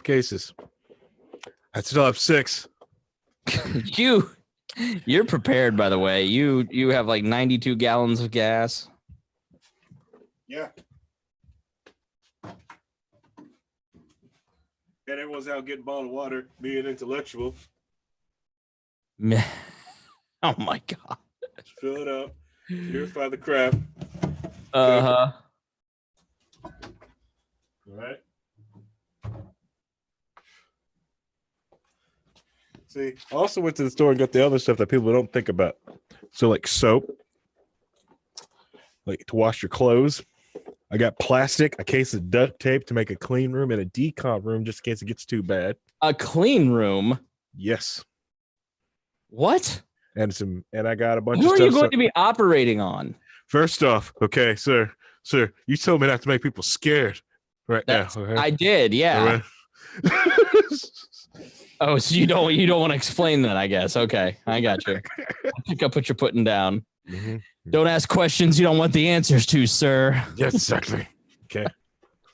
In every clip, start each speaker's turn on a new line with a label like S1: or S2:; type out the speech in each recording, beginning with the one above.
S1: cases. I still have 6.
S2: You're prepared, by the way. You have like 92 gallons of gas.
S1: Yeah. And everyone's out getting bottled water, being intellectual.
S2: Oh my God.
S1: Just fill it up. Purify the crap.
S2: Uh-huh.
S1: All right. See, I also went to the store and got the other stuff that people don't think about. So like soap, like to wash your clothes. I got plastic, a case of duct tape to make a clean room, and a decomp room just in case it gets too bad.
S2: A clean room?
S1: Yes.
S2: What?
S1: And I got a bunch of
S2: Who
S1: stuff.
S2: are you going to be operating on?
S1: First off, okay, sir, you told me not to make people scared now. Okay?
S2: I did, yeah.
S1: Right.
S2: Oh, so you don't want to explain that, I guess. Okay, I got you. I'll pick up what you're putting down.
S1: Mm-hmm.
S2: Don't ask questions you don't want the answers to, sir.
S1: Yes, exactly. Okay.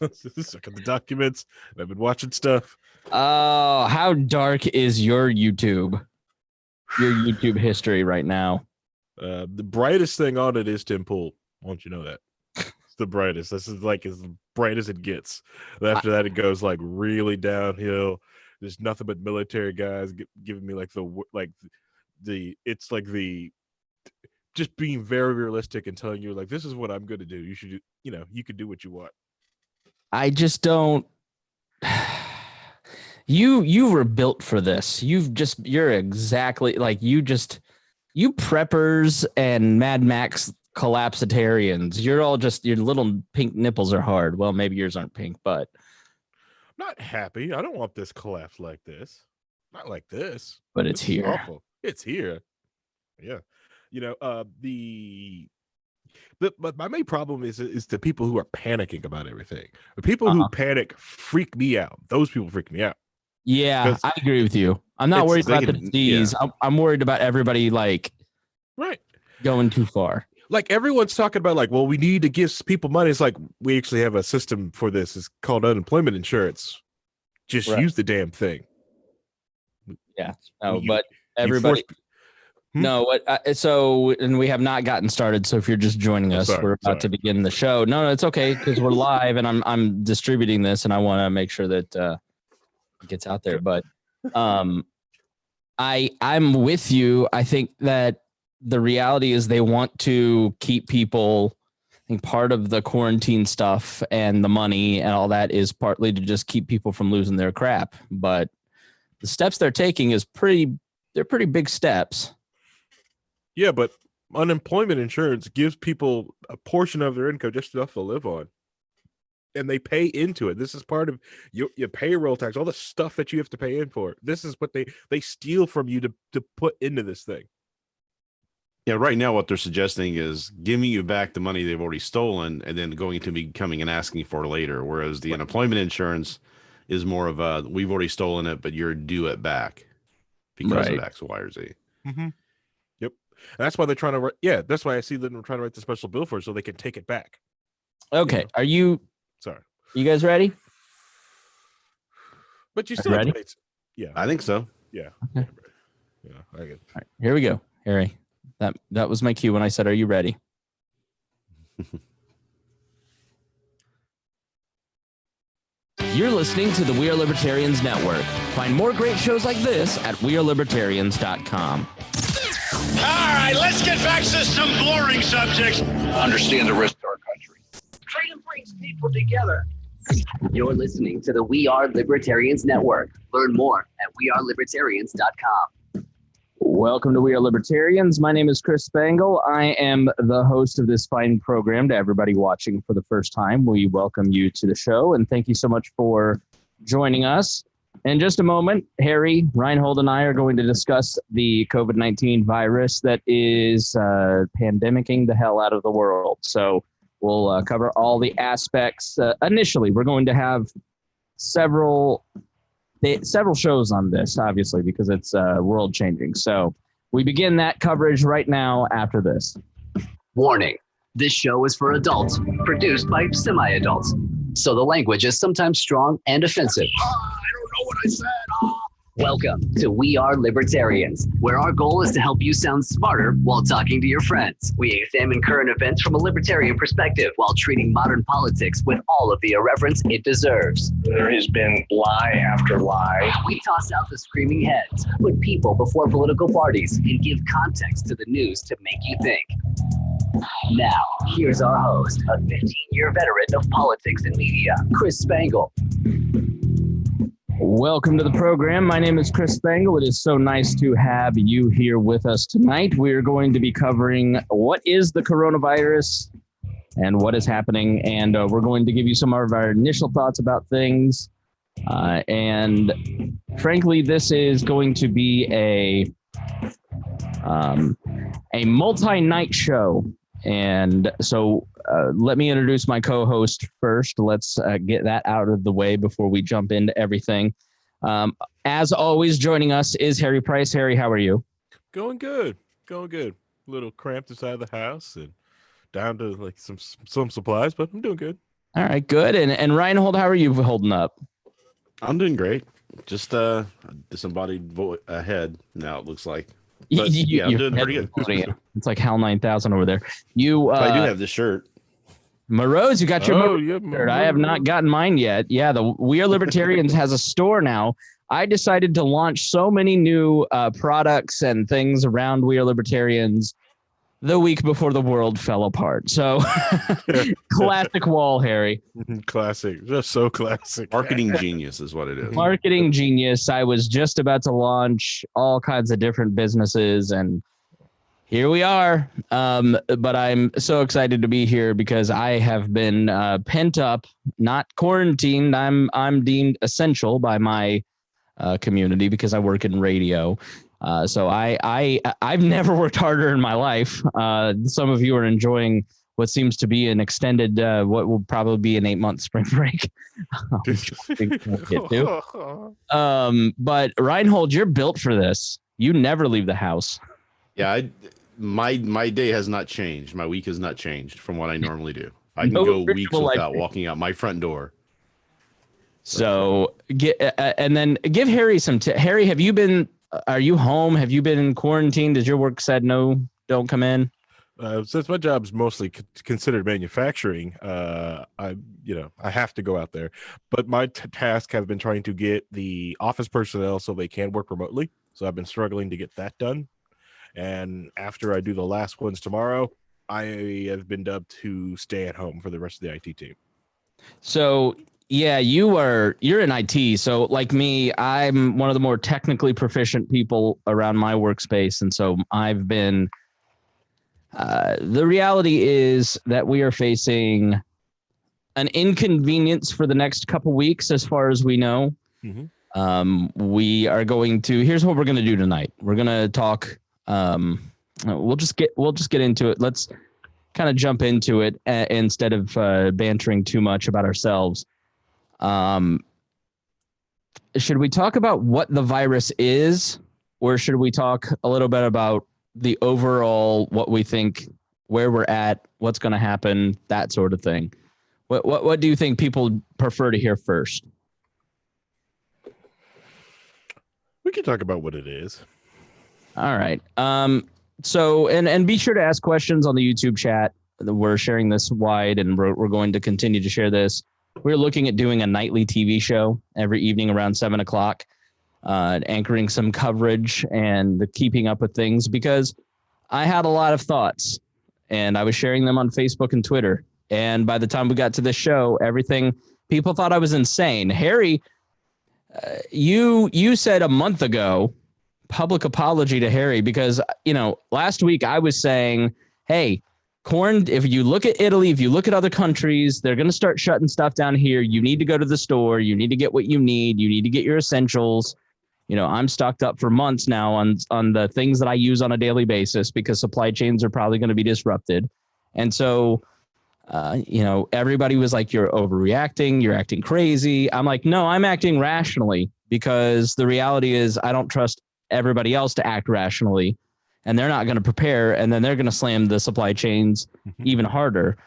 S1: Look at the documents. I've been watching stuff.
S2: Oh, how dark is your YouTube history right now?
S1: The brightest thing on it is Tim Pool. Won't you know that? It's the brightest. This is like as bright as it gets. After that, it goes like really downhill. There's nothing but military guys giving me just being very realistic and telling you like, this is what I'm going to do. You should, you can do what you want. I
S2: just don't. You were built for this. You're exactly like you preppers and Mad Max collapsitarians. You're all just, your little pink nipples are hard. Well, maybe yours aren't pink, but
S1: I'm not happy. I don't want this collapse like this. Not like this.
S2: But it's here.
S1: Awful. It's here. Yeah. But my main problem is the people who are panicking about everything. The people who panic freak me out. Those people freak me out.
S2: Yeah, I agree with you. I'm not worried about the disease. Yeah. I'm worried about everybody going too far. Like
S1: everyone's talking about like, well, we need to give people money. It's like, we actually have a system for this. It's called unemployment insurance. Just use the damn thing.
S2: Yeah. No, but everybody. No, and we have not gotten started. So if you're just joining us, we're about to begin the show. No, it's okay because we're live and I'm distributing this and I want to make sure that it gets out there. But I'm with you. I think that the reality is they want to keep people. I think part of the quarantine stuff and the money and all that is partly to just keep people from losing their crap. But the steps they're taking they're pretty big steps.
S1: Yeah, but unemployment insurance gives people a portion of their income, just enough to live on. And they pay into it. This is part of your payroll tax, all the stuff that you have to pay in for. This is what they steal from you to put into this thing.
S3: Yeah, right now what they're suggesting is giving you back the money they've already stolen and then going to be coming and asking for later. Whereas the unemployment insurance is more of a, we've already stolen it, but you're due it back because of X, Y, or Z.
S1: Mm-hmm. Yep. And that's why they're trying to that's why I see them trying to write the special bill for it so they can take it back.
S2: Okay. Are you guys ready?
S1: But you still
S2: ready?
S3: Yeah. I think so.
S1: Yeah.
S2: Okay.
S1: Yeah. I get it.
S2: All right, here we go. Harry. That was my cue when I said, are you ready? You're listening to the We Are Libertarians Network. Find more great shows like this at wearelibertarians.com.
S4: All right, let's get back to some boring subjects.
S5: Understand the risk to our country.
S6: Freedom brings people together. You're listening to the We Are Libertarians Network. Learn more at wearelibertarians.com.
S2: Welcome to We Are Libertarians. My name is Chris Spangle. I am the host of this fine program. To everybody watching for the first time, we welcome you to the show, and thank you so much for joining us. In just a moment, Harry, Rhinehold, and I are going to discuss the COVID-19 virus that is pandemicking the hell out of the world. So we'll cover all the aspects. Initially, we're going to have several shows on this, obviously, because it's world changing. So we begin that coverage right now after this.
S6: Warning. This show is for adults, produced by semi-adults. So the language is sometimes strong and offensive.
S4: I don't what I said. Oh.
S6: Welcome to We Are Libertarians, where our goal is to help you sound smarter while talking to your friends. We examine current events from a libertarian perspective while treating modern politics with all of the irreverence it deserves.
S5: There has been lie after lie.
S6: We toss out the screaming heads, put people before political parties, and give context to the news to make you think. Now, here's our host, a 15-year veteran of politics and media, Chris Spangle.
S2: Welcome to the program. My name is Chris Spangle. It is so nice to have you here with us tonight. We are going to be covering what is the coronavirus and what is happening. And we're going to give you some of our initial thoughts about things. And frankly, this is going to be a multi-night show. And so let me introduce my co-host first. Let's get that out of the way before we jump into everything. As always, joining us is Harry Price. Harry, how are you?
S1: Going good. A little cramped inside the house and down to like some supplies, but I'm doing good.
S2: All right, good. And Rhinehold, how are you holding up?
S3: I'm doing great. Just disembodied head now, it looks like. But, yeah, I'm doing pretty good.
S2: It's like HAL 9000 over there. I
S3: do have the shirt.
S2: Morose, you got your
S1: shirt.
S2: I have not gotten mine yet. Yeah, the We Are Libertarians has a store now. I decided to launch so many new products and things around We Are Libertarians the week before the world fell apart. So classic wall, Harry.
S1: Classic. Just so classic.
S3: Marketing genius is what it is.
S2: Marketing genius. I was just about to launch all kinds of different businesses, and here we are. But I'm so excited to be here because I have been pent up, not quarantined. I'm deemed essential by my community because I work in radio. So I've never worked harder in my life. Some of you are enjoying what seems to be an extended, what will probably be an 8-month spring break. But Rhinehold, you're built for this. You never leave the house.
S3: Yeah, my day has not changed. My week has not changed from what I normally do. I can go weeks without walking out my front door.
S2: So and then give Harry some. Harry, have you been? Are you home? Have you been in quarantine? Does your work said no, don't come in?
S1: Since my job's mostly considered manufacturing, I have to go out there. But my task have been trying to get the office personnel so they can work remotely. So I've been struggling to get that done. And after I do the last ones tomorrow, I have been dubbed to stay at home for the rest of the IT team.
S2: So yeah, you're in IT. So like me, I'm one of the more technically proficient people around my workspace. And so I've been, the reality is that we are facing an inconvenience for the next couple weeks, as far as we know. Mm-hmm. We are going to, here's what we're going to do tonight. We're going to talk, we'll just get into it. Let's kind of jump into it instead of bantering too much about ourselves. Should we talk about what the virus is, or should we talk a little bit about the overall, what we think, where we're at, what's going to happen, that sort of thing? What do you think people prefer to hear first?
S1: We can talk about what it is.
S2: All right. So, and be sure to ask questions on the YouTube chat. We're sharing this wide, and we're going to continue to share this. We're looking at doing a nightly TV show every evening around 7:00, anchoring some coverage and keeping up with things, because I had a lot of thoughts and I was sharing them on Facebook and Twitter. And by the time we got to this show, people thought I was insane. Harry, you said a month ago, public apology to Harry, because, last week I was saying, hey, if you look at Italy, if you look at other countries, they're going to start shutting stuff down here. You need to go to the store. You need to get what you need. You need to get your essentials. I'm stocked up for months now on the things that I use on a daily basis, because supply chains are probably going to be disrupted. And so, everybody was like, you're overreacting. You're acting crazy. I'm like, no, I'm acting rationally, because the reality is I don't trust everybody else to act rationally. And they're not going to prepare, and then they're going to slam the supply chains even harder.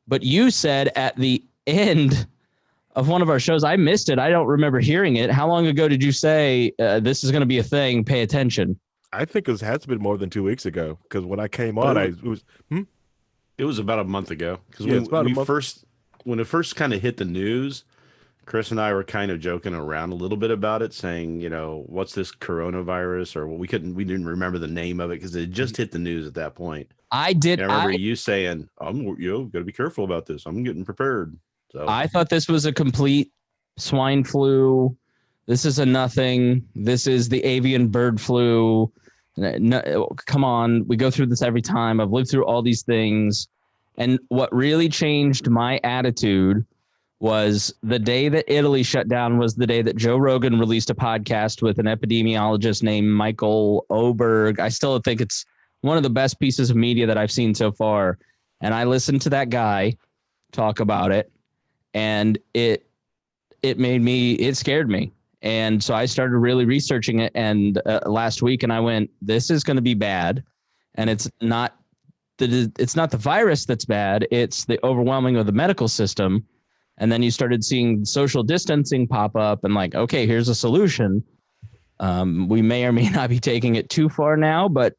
S2: But you said at the end of one of our shows. I missed it. I don't remember hearing it. How long ago did you say this is going to be a thing? Pay attention.
S1: I think it has been more than 2 weeks ago, because when I came on,
S3: it was about a month ago. Because when it first kind of hit the news, Chris and I were kind of joking around a little bit about it, saying, what's this coronavirus? Or we didn't remember the name of it because it just hit the news at that point.
S2: I did.
S3: And I remember you saying, got to be careful about this. I'm getting prepared. So
S2: I thought this was a complete swine flu. This is a nothing. This is the avian bird flu. No, come on. We go through this every time. I've lived through all these things. And what really changed my attitude was the day that Italy shut down was the day that Joe Rogan released a podcast with an epidemiologist named Michael Oberg. I still think it's one of the best pieces of media that I've seen so far. And I listened to that guy talk about it, and it scared me. And so I started really researching it. And last week, and I went, this is going to be bad. And it's not the virus that's bad. It's the overwhelming of the medical system. And then you started seeing social distancing pop up, and like, okay, here's a solution. We may or may not be taking it too far now, but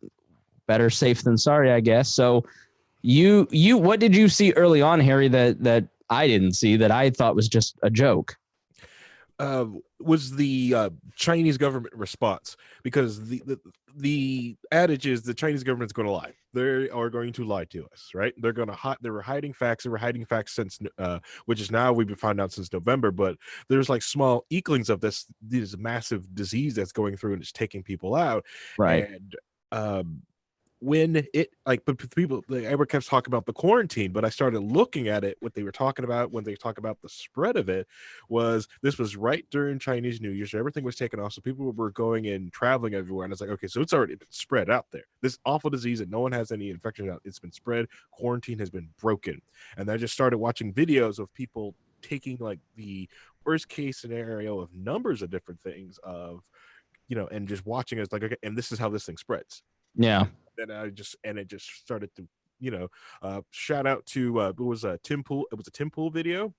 S2: better safe than sorry, I guess. So what did you see early on, Harry, that I didn't see, that I thought was just a joke?
S1: Was the Chinese government response, because the adage is the Chinese government's going to lie. They are going to lie to us, right? They were hiding facts. They were hiding facts since, which is now we've been found out since November. But there's like small inklings of this massive disease that's going through and it's taking people out,
S2: right?
S1: And when it everyone kept talking about the quarantine, but I started looking at it. What they were talking about when they talk about the spread of it this was right during Chinese New Year, so everything was taken off, so people were going and traveling everywhere, and it's like, okay, so it's already been spread out there. This awful disease that no one has any infection out, it's been spread. Quarantine has been broken, and I just started watching videos of people taking like the worst case scenario of numbers of different things and just watching it. It's like, okay, and this is how this thing spreads.
S2: Yeah.
S1: And it just started to, shout out to it was a Tim Pool video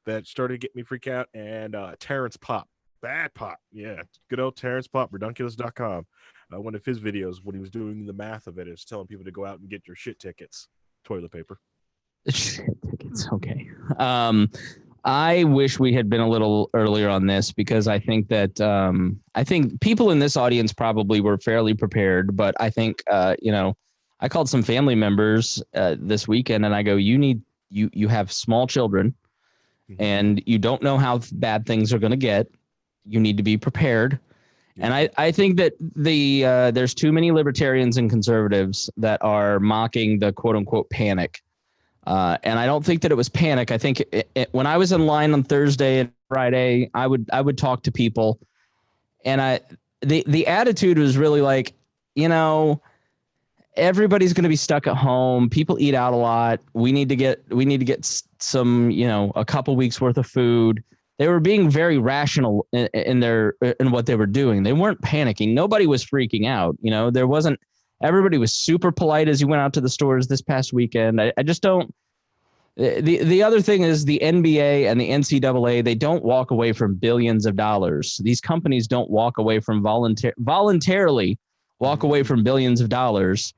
S1: that started to get me freak out, and Terrence Pop, bad Pop, yeah, good old Terrence Pop, redunculous.com. One of his videos when he was doing the math of it is telling people to go out and get your shit tickets, toilet paper.
S2: Shit tickets, okay. I wish we had been a little earlier on this, because I think that I think people in this audience probably were fairly prepared. But I think, I called some family members this weekend, and I go, you have small children, and you don't know how bad things are going to get. You need to be prepared. And I think that there's too many libertarians and conservatives that are mocking the quote unquote panic. And I don't think that it was panic. I think when I was in line on Thursday and Friday, I would talk to people, and the attitude was really like, everybody's going to be stuck at home. People eat out a lot. We need to get some, a couple weeks worth of food. They were being very rational in what they were doing. They weren't panicking. Nobody was freaking out. There wasn't. Everybody was super polite as you went out to the stores this past weekend. I just don't. The other thing is the NBA and the NCAA, they don't walk away from billions of dollars. These companies don't walk away from voluntarily walk away from billions of dollars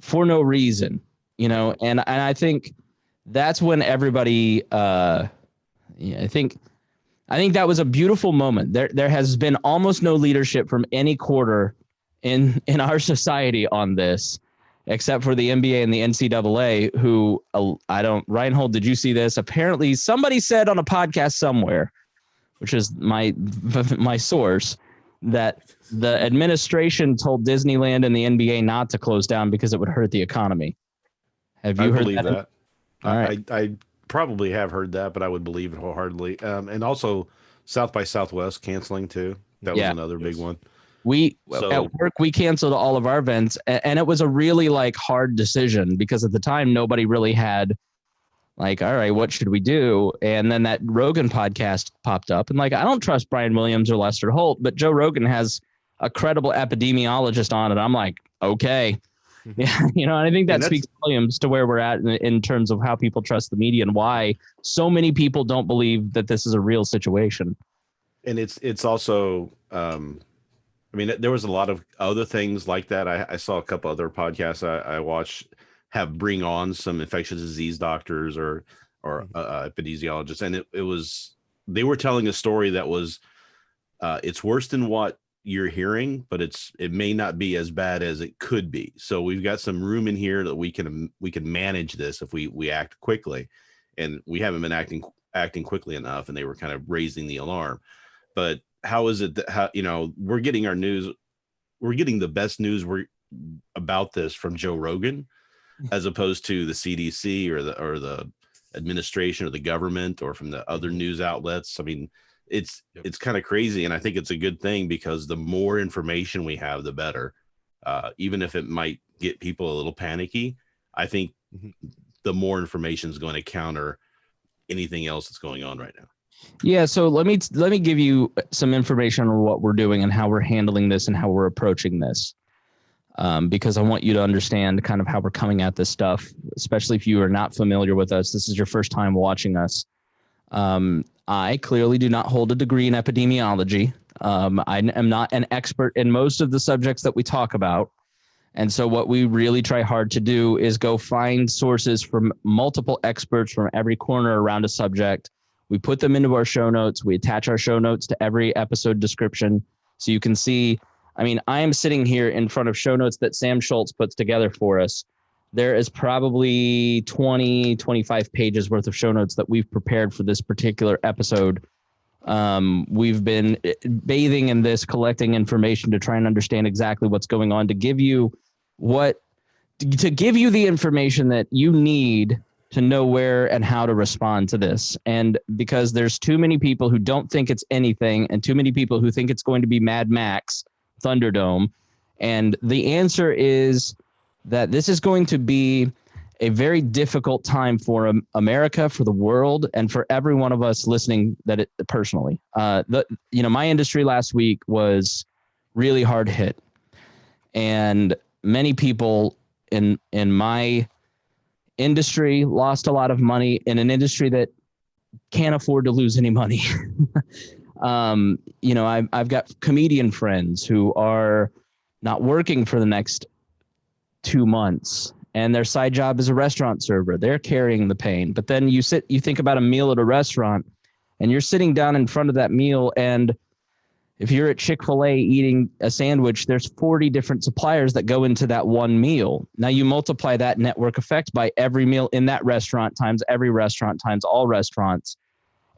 S2: for no reason, and I think that's when everybody, I think that was a beautiful moment. There has been almost no leadership from any quarter in our society on this, except for the NBA and the NCAA, who Rhinehold, did you see this? Apparently somebody said on a podcast somewhere, which is my source, that the administration told Disneyland and the NBA not to close down because it would hurt the economy. Have you heard that?
S3: All right. I probably have heard that, but I would believe it wholeheartedly. And also South by Southwest canceling too. That was another big one.
S2: At work, we canceled all of our events, and it was a really hard decision, because at the time nobody really had all right, what should we do? And then that Rogan podcast popped up, and I don't trust Brian Williams or Lester Holt, but Joe Rogan has a credible epidemiologist on it. I'm like, okay, Yeah, and I think that speaks volumes to where we're at in terms of how people trust the media and why so many people don't believe that this is a real situation.
S3: And it's also, there was a lot of other things like that. I saw a couple other podcasts I watched have bring on some infectious disease doctors or epidemiologists, and they were telling a story that was it's worse than what you're hearing, but it may not be as bad as it could be. So we've got some room in here that we can manage this if we act quickly, and we haven't been acting quickly enough, and they were kind of raising the alarm. But how is it that we're getting the best news about this from Joe Rogan, as opposed to the CDC or the administration or the government or from the other news outlets? I mean, it's kind of crazy, and I think it's a good thing, because the more information we have, the better. Even if it might get people a little panicky, I think the more information is going to counter anything else that's going on right now.
S2: Yeah, so let me give you some information on what we're doing and how we're handling this and how we're approaching this, because I want you to understand kind of how we're coming at this stuff, especially if you are not familiar with us. This is your first time watching us. I clearly do not hold a degree in epidemiology. I am not an expert in most of the subjects that we talk about. And so what we really try hard to do is go find sources from multiple experts from every corner around a subject. We put them into our show notes. We attach our show notes to every episode description. So you can see, I am sitting here in front of show notes that Sam Schultz puts together for us. There is probably 20, 25 pages worth of show notes that we've prepared for this particular episode. We've been bathing in this, collecting information to try and understand exactly what's going on, to give you the information that you need to know where and how to respond to this. And because there's too many people who don't think it's anything, and too many people who think it's going to be Mad Max Thunderdome. And the answer is that this is going to be a very difficult time for America, for the world, and for every one of us listening personally. My industry last week was really hard hit, and many people in my industry lost a lot of money, in an industry that can't afford to lose any money. I've got comedian friends who are not working for the next 2 months, and their side job is a restaurant server. They're carrying the pain. But then you think about a meal at a restaurant, and you're sitting down in front of that meal, and if you're at Chick-fil-A eating a sandwich, there's 40 different suppliers that go into that one meal. Now you multiply that network effect by every meal in that restaurant times every restaurant times all restaurants.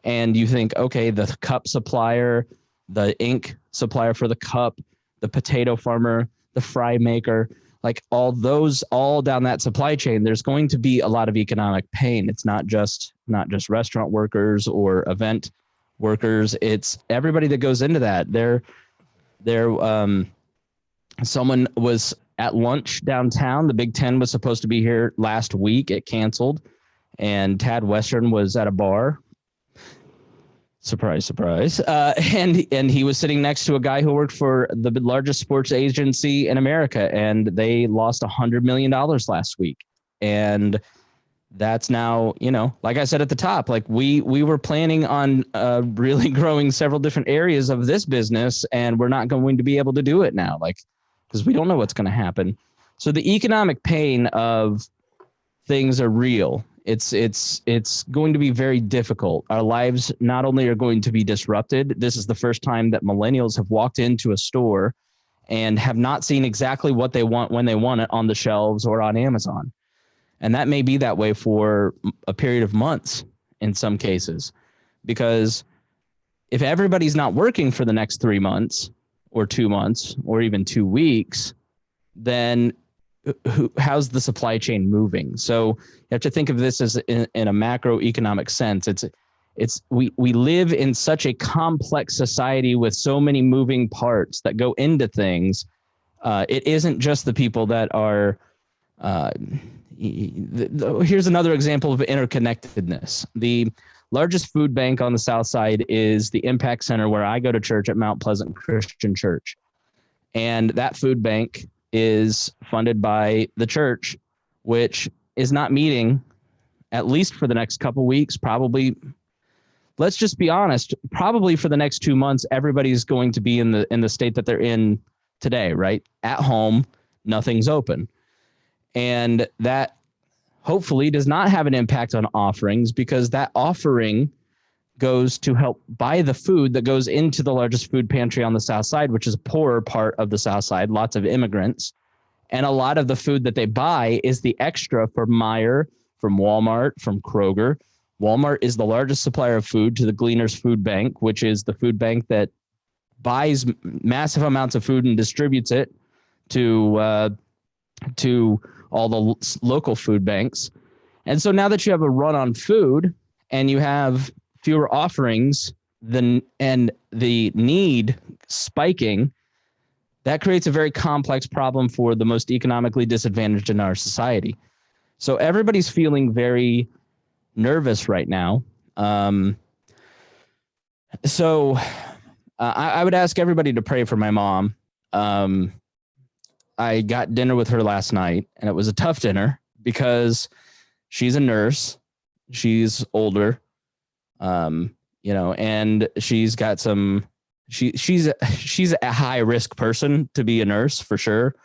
S2: And you think, okay, the cup supplier, the ink supplier for the cup, the potato farmer, the fry maker, like all down that supply chain, there's going to be a lot of economic pain. It's not just restaurant workers or event workers. It's everybody that goes into that. Someone was at lunch downtown. The Big Ten was supposed to be here last week. It canceled. And Tad Western was at a bar. Surprise, surprise. And he was sitting next to a guy who worked for the largest sports agency in America, and they lost $100 million last week. And that's now, like I said at the top, like we were planning on really growing several different areas of this business, and we're not going to be able to do it now, because we don't know what's going to happen. So the economic pain of things are real. It's going to be very difficult. Our lives not only are going to be disrupted, this is the first time that millennials have walked into a store and have not seen exactly what they want when they want it on the shelves or on Amazon. And that may be that way for a period of months in some cases, because if everybody's not working for the next 3 months or 2 months or even 2 weeks, then how's the supply chain moving? So you have to think of this as in a macroeconomic sense. We live in such a complex society with so many moving parts that go into things. It isn't just the people that are. Here's another example of interconnectedness. The largest food bank on the South Side is the Impact Center, where I go to church at Mount Pleasant Christian Church. And that food bank is funded by the church, which is not meeting, at least for the next couple weeks, probably. Let's just be honest, probably for the next 2 months, everybody's going to be in the state that they're in today, right? At home, nothing's open. And that hopefully does not have an impact on offerings, because that offering goes to help buy the food that goes into the largest food pantry on the South Side, which is a poorer part of the South Side, lots of immigrants. And a lot of the food that they buy is the extra from Meijer, from Walmart, from Kroger. Walmart is the largest supplier of food to the Gleaners Food Bank, which is the food bank that buys massive amounts of food and distributes it to all the local food banks. And so now that you have a run on food and you have fewer offerings and the need spiking, that creates a very complex problem for the most economically disadvantaged in our society. So everybody's feeling very nervous right now. I would ask everybody to pray for my mom. I got dinner with her last night, and it was a tough dinner because she's a nurse. She's older, and she's got some. She's a high risk person to be a nurse for sure,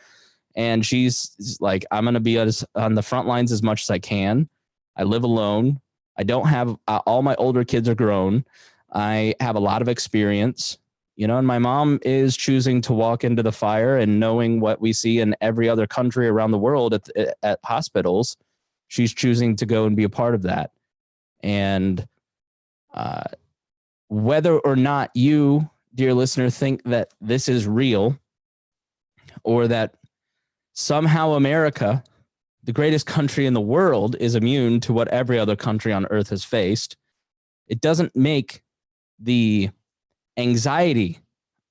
S2: and she's like, I'm gonna be on the front lines as much as I can. I live alone. I don't have all my older kids are grown. I have a lot of experience. And my mom is choosing to walk into the fire, and knowing what we see in every other country around the world at hospitals, she's choosing to go and be a part of that. And whether or not you, dear listener, think that this is real, or that somehow America, the greatest country in the world, is immune to what every other country on earth has faced, it doesn't make the anxiety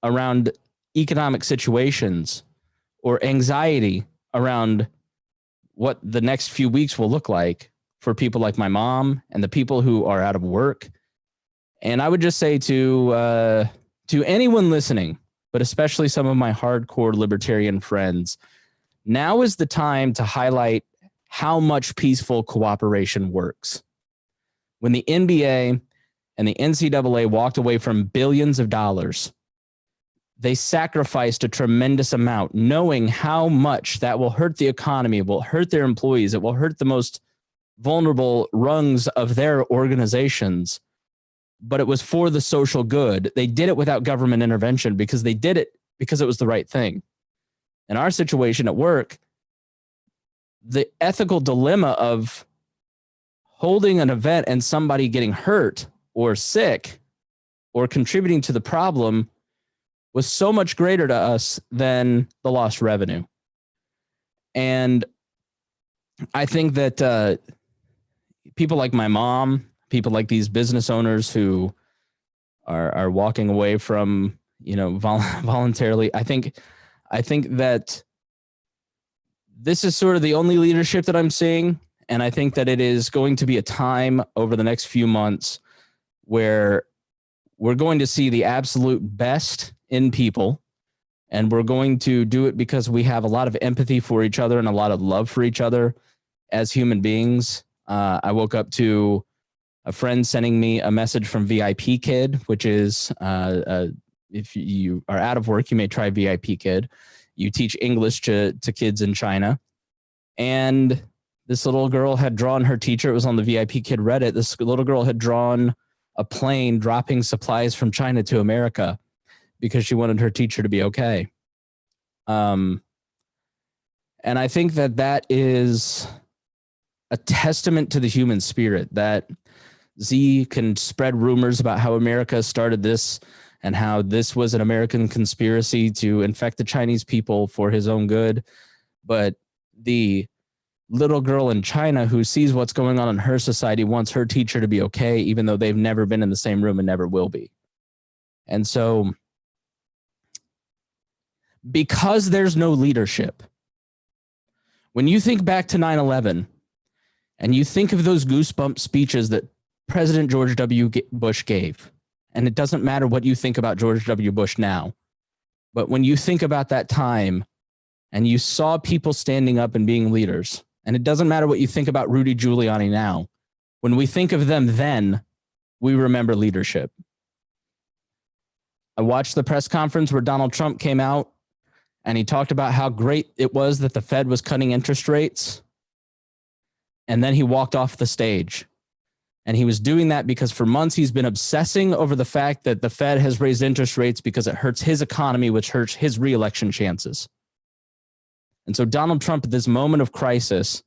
S2: around economic situations or anxiety around what the next few weeks will look like for people like my mom and the people who are out of work. And I would just say to anyone listening, but especially some of my hardcore libertarian friends, now is the time to highlight how much peaceful cooperation works. When the NBA and the NCAA walked away from billions of dollars, they sacrificed a tremendous amount, knowing how much that will hurt the economy, it will hurt their employees, it will hurt the most vulnerable rungs of their organizations. But it was for the social good. They did it without government intervention because they did it because it was the right thing. In our situation at work, the ethical dilemma of holding an event and somebody getting hurt or sick or contributing to the problem was so much greater to us than the lost revenue. And I think that people like my mom, people like these business owners who are walking away from, voluntarily, I think that this is sort of the only leadership that I'm seeing. And I think that it is going to be a time over the next few months where we're going to see the absolute best in people. And we're going to do it because we have a lot of empathy for each other and a lot of love for each other as human beings. I woke up to a friend sending me a message from VIP Kid, which is if you are out of work, you may try VIP Kid. You teach English to kids in China. And this little girl had drawn her teacher. It was on the VIP Kid Reddit. This little girl had drawn a plane dropping supplies from China to America because she wanted her teacher to be okay. And I think that is a testament to the human spirit, that Z can spread rumors about how America started this and how this was an American conspiracy to infect the Chinese people for his own good. But the little girl in China who sees what's going on in her society wants her teacher to be okay, even though they've never been in the same room and never will be. And so, because there's no leadership, when you think back to 9/11 and you think of those goosebump speeches that President George W. Bush gave, and it doesn't matter what you think about George W. Bush now, but when you think about that time and you saw people standing up and being leaders. And it doesn't matter what you think about Rudy Giuliani now. When we think of them then, we remember leadership. I watched the press conference where Donald Trump came out and he talked about how great it was that the Fed was cutting interest rates. And then he walked off the stage. And he was doing that because for months he's been obsessing over the fact that the Fed has raised interest rates because it hurts his economy, which hurts his reelection chances. And so Donald Trump, at this moment of crisis,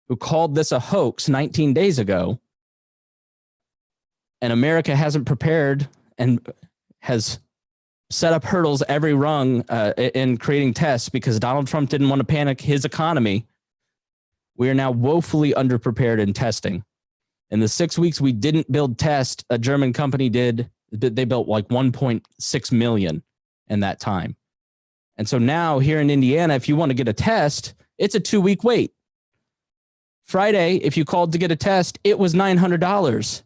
S2: who called this a hoax 19 days ago, and America hasn't prepared and has set up hurdles every rung in creating tests because Donald Trump didn't want to panic his economy. We are now woefully underprepared in testing. In the 6 weeks we didn't build tests, a German company did. They built like 1.6 million in that time. And so now here in Indiana, if you want to get a test, it's a 2-week wait. Friday, if you called to get a test, it was $900.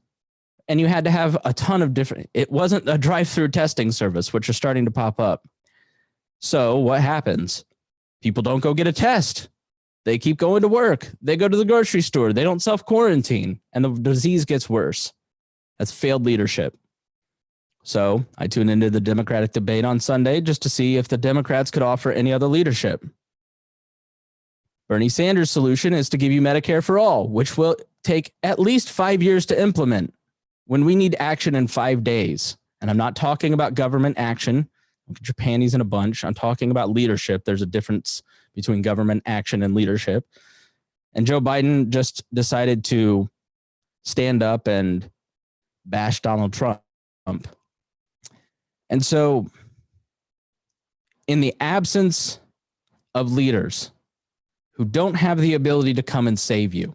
S2: And you had to have a ton of different, it wasn't a drive-through testing service, which are starting to pop up. So what happens? People don't go get a test. They keep going to work. They go to the grocery store. They don't self-quarantine, and the disease gets worse. That's failed leadership. So I tuned into the Democratic debate on Sunday just to see if the Democrats could offer any other leadership. Bernie Sanders' solution is to give you Medicare for all, which will take at least 5 years to implement when we need action in 5 days. And I'm not talking about government action. Get your panties in a bunch. I'm talking about leadership. There's a difference between government action and leadership. And Joe Biden just decided to stand up and bash Donald Trump. And so in the absence of leaders who don't have the ability to come and save you,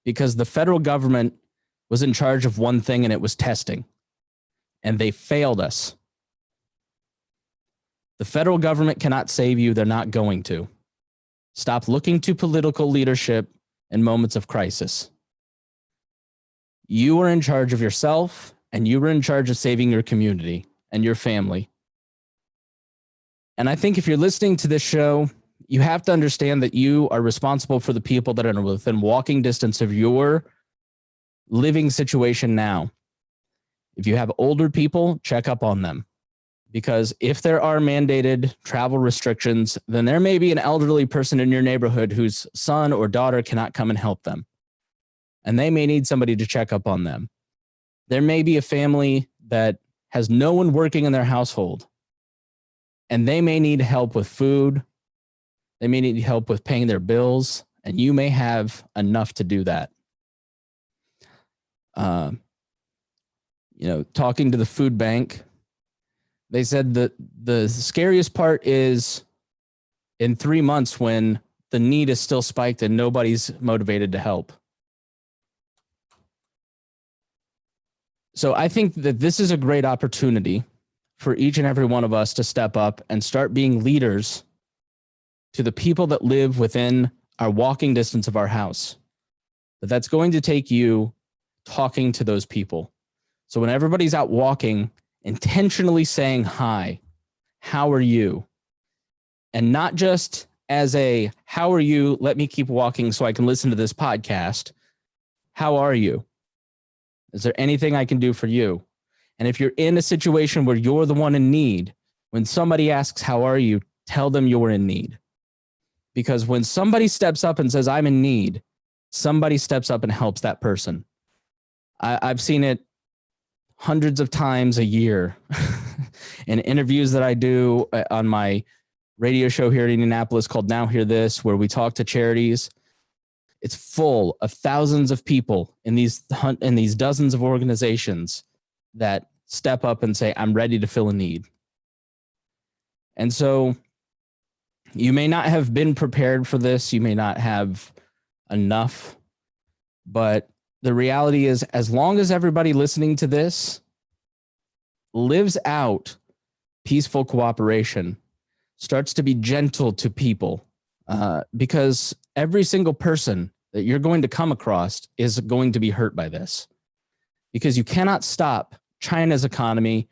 S2: because the federal government was in charge of one thing, and it was testing, and they failed us. The federal government cannot save you. They're not going to. Stop looking to political leadership in moments of crisis. You are in charge of yourself, and you are in charge of saving your community and your family. And I think if you're listening to this show, you have to understand that you are responsible for the people that are within walking distance of your living situation now. If you have older people, check up on them. Because if there are mandated travel restrictions, then there may be an elderly person in your neighborhood whose son or daughter cannot come and help them. And they may need somebody to check up on them. There may be a family that has no one working in their household, and they may need help with food. They may need help with paying their bills, and you may have enough to do that. Talking to the food bank, they said that the scariest part is in 3 months when the need is still spiked and nobody's motivated to help. So I think that this is a great opportunity for each and every one of us to step up and start being leaders to the people that live within our walking distance of our house. But that's going to take you talking to those people. So when everybody's out walking, intentionally saying hi, how are you? And not just as a, how are you? Let me keep walking so I can listen to this podcast. How are you? Is there anything I can do for you? And if you're in a situation where you're the one in need, when somebody asks, how are you? Tell them you're in need. Because when somebody steps up and says, I'm in need, somebody steps up and helps that person. I've seen it hundreds of times a year in interviews that I do on my radio show here in Indianapolis called Now Hear This, where we talk to charities. It's full of thousands of people in these dozens of organizations that step up and say, I'm ready to fill a need. And so you may not have been prepared for this. You may not have enough, but the reality is, as long as everybody listening to this lives out peaceful cooperation, starts to be gentle to people, because every single person that you're going to come across is going to be hurt by this, because you cannot stop China's economy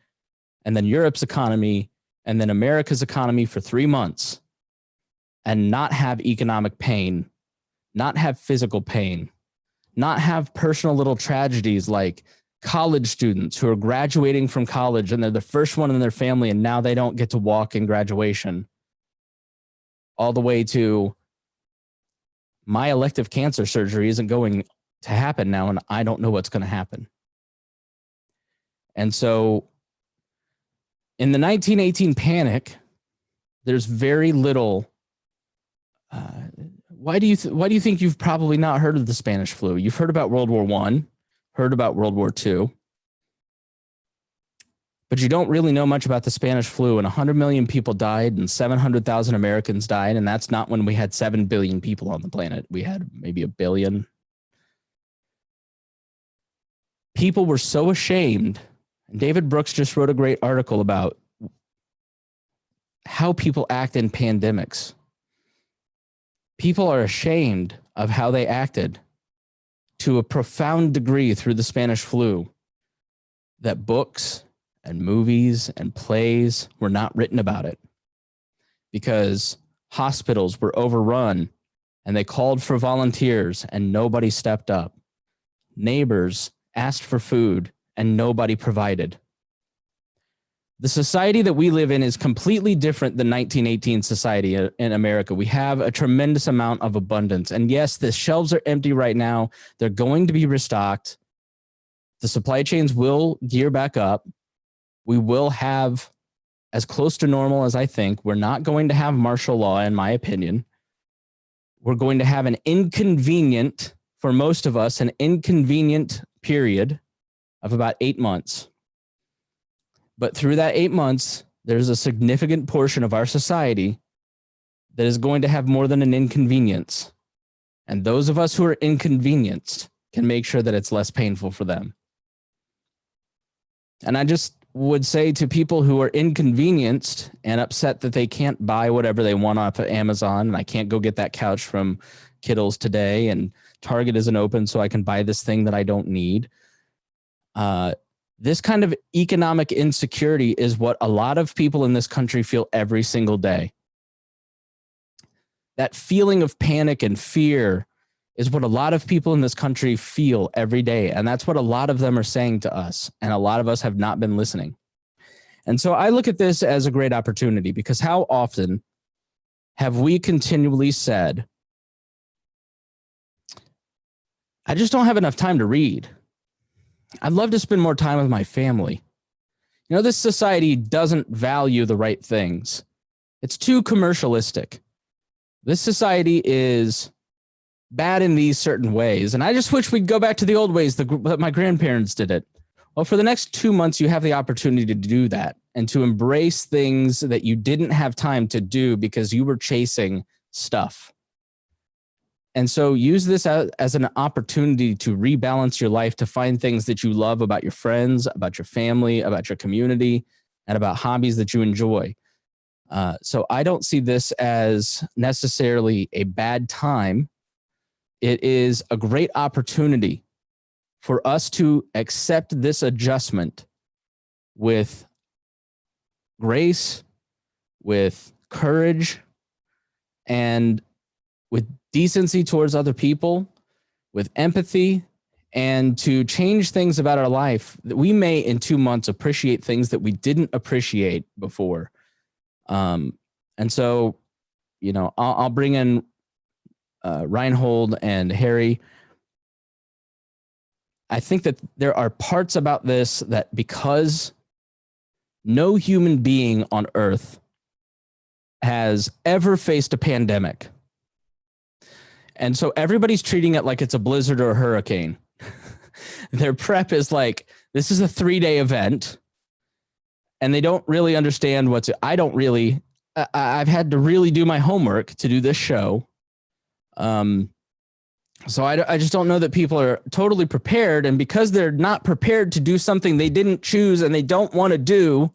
S2: and then Europe's economy and then America's economy for 3 months. and not have economic pain, not have physical pain, not have personal little tragedies like college students who are graduating from college and they're the first one in their family and now they don't get to walk in graduation, all the way to my elective cancer surgery isn't going to happen now and I don't know what's going to happen. And so in the 1918 panic, there's very little. Why do you think you've probably not heard of the Spanish flu? You've heard about World War I, heard about World War II, but you don't really know much about the Spanish flu. And 100 million people died and 700,000 Americans died. And that's not when we had 7 billion people on the planet. We had maybe 1 billion. People were so ashamed. And David Brooks just wrote a great article about how people act in pandemics. People are ashamed of how they acted to a profound degree through the Spanish flu that books and movies and plays were not written about it because hospitals were overrun and they called for volunteers and nobody stepped up. Neighbors asked for food and nobody provided. The society that we live in is completely different than 1918 society in America. We have a tremendous amount of abundance. And yes, the shelves are empty right now. They're going to be restocked. The supply chains will gear back up. We will have as close to normal as I think. We're not going to have martial law, in my opinion. We're going to have an inconvenient, for most of us, an inconvenient period of about 8 months. But through that 8 months, there's a significant portion of our society that is going to have more than an inconvenience. And those of us who are inconvenienced can make sure that it's less painful for them. And I just would say to people who are inconvenienced and upset that they can't buy whatever they want off of Amazon, and I can't go get that couch from Kittles today, and Target isn't open so I can buy this thing that I don't need. This kind of economic insecurity is what a lot of people in this country feel every single day. That feeling of panic and fear is what a lot of people in this country feel every day. And that's what a lot of them are saying to us. And a lot of us have not been listening. And so I look at this as a great opportunity because how often have we continually said, I just don't have enough time to read. I'd love to spend more time with my family. You know, this society doesn't value the right things. It's too commercialistic. This society is bad in these certain ways. And I just wish we'd go back to the old ways that my grandparents did it. Well, for the next 2 months, you have the opportunity to do that and to embrace things that you didn't have time to do because you were chasing stuff. And so use this as an opportunity to rebalance your life, to find things that you love about your friends, about your family, about your community, and about hobbies that you enjoy. So I don't see this as necessarily a bad time. It is a great opportunity for us to accept this adjustment with grace, with courage, and with decency towards other people, with empathy, and to change things about our life that we may in 2 months appreciate things that we didn't appreciate before. And so, you know, I'll bring in Rhinehold and Harry. I think that there are parts about this that because no human being on earth has ever faced a pandemic. And so everybody's treating it like it's a blizzard or a hurricane. Their prep is like, this is a 3-day event. And they don't really understand I've had to really do my homework to do this show. So I just don't know that people are totally prepared. And because they're not prepared to do something they didn't choose and they don't want to do,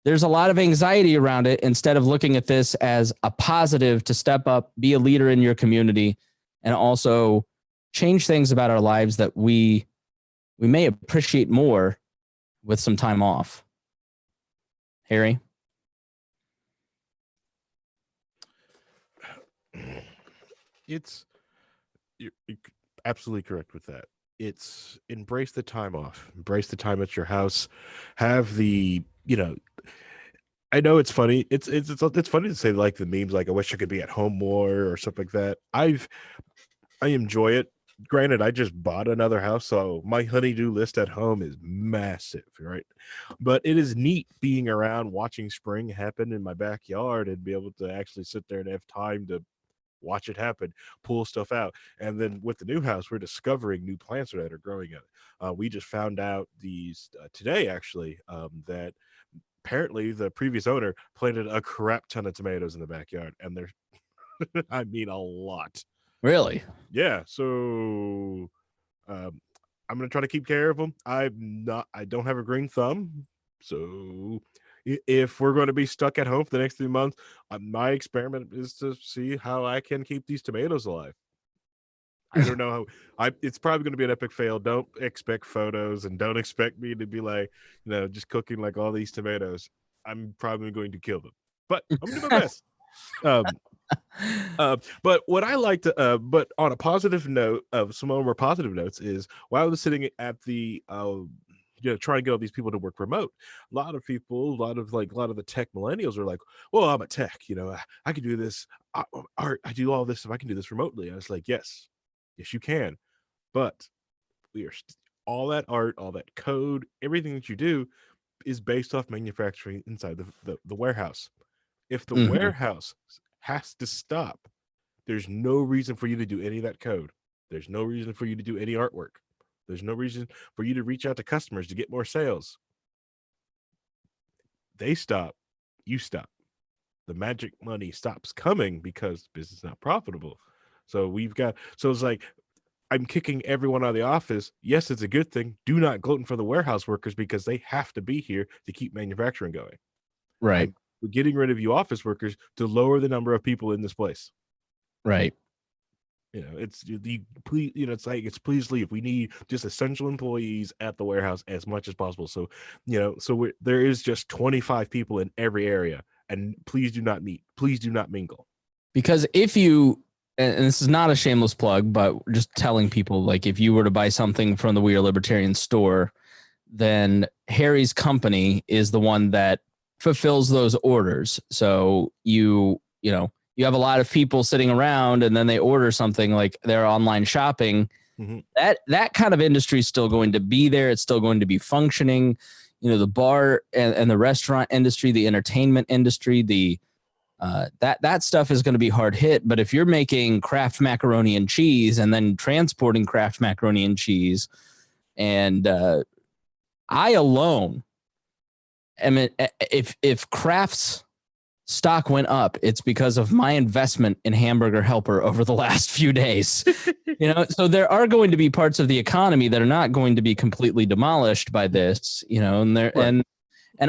S2: there's a lot of anxiety around it instead of looking at this as a positive to step up, be a leader in your community, and also change things about our lives that we may appreciate more with some time off. Harry?
S1: You're absolutely correct with that. It's embrace the time off, embrace the time at your house, have the, I know it's funny. It's funny to say like the memes like I wish I could be at home more or stuff like that. I enjoy it. Granted, I just bought another house, so my honeydew list at home is massive, right? But it is neat being around, watching spring happen in my backyard, and be able to actually sit there and have time to watch it happen, pull stuff out. And then with the new house, we're discovering new plants that are growing in it. We just found out these today, actually, that apparently the previous owner planted a crap ton of tomatoes in the backyard, and they're, I mean, a lot.
S2: Really?
S1: Yeah. So I'm gonna try to keep care of them. I don't have a green thumb, so if we're going to be stuck at home for the next 3 months, my experiment is to see how I can keep these tomatoes alive. I don't know how. It's probably going to be an epic fail. Don't expect photos, and don't expect me to be like, just cooking like all these tomatoes. I'm probably going to kill them, but I'm gonna do my best. But what I like to, but on a positive note, of some more positive notes is while I was sitting at the, trying to get all these people to work remote, a lot of people, a lot of the tech millennials are like, well, I'm a tech, I can do this. I do all this if I can do this remotely. I was like, yes, you can, but we are all that art, all that code, everything that you do is based off manufacturing inside the warehouse. If the warehouse has to stop, there's no reason for you to do any of that code. There's no reason for you to do any artwork. There's no reason for you to reach out to customers to get more sales. They stop, you stop. The magic money stops coming because business is not profitable. So it's like, I'm kicking everyone out of the office. Yes, it's a good thing. Do not gluten for the warehouse workers because they have to be here to keep manufacturing going.
S2: Right.
S1: We're getting rid of you office workers to lower the number of people in this place.
S2: Right.
S1: It's please, it's please leave. We need just essential employees at the warehouse as much as possible. So, there is just 25 people in every area, and please do not meet. Please do not mingle.
S2: Because if you, and this is not a shameless plug, but just telling people, like, if you were to buy something from the We Are Libertarian store, then Harry's company is the one that fulfills those orders. So you have a lot of people sitting around and then they order something, like their online shopping. Mm-hmm. That kind of industry is still going to be there. It's still going to be functioning. The bar and the restaurant industry, the entertainment industry, that stuff is going to be hard hit. But if you're making Kraft macaroni and cheese and then transporting Kraft macaroni and cheese, and I alone, I mean, if Kraft's stock went up, it's because of my investment in Hamburger Helper over the last few days. So there are going to be parts of the economy that are not going to be completely demolished by this, and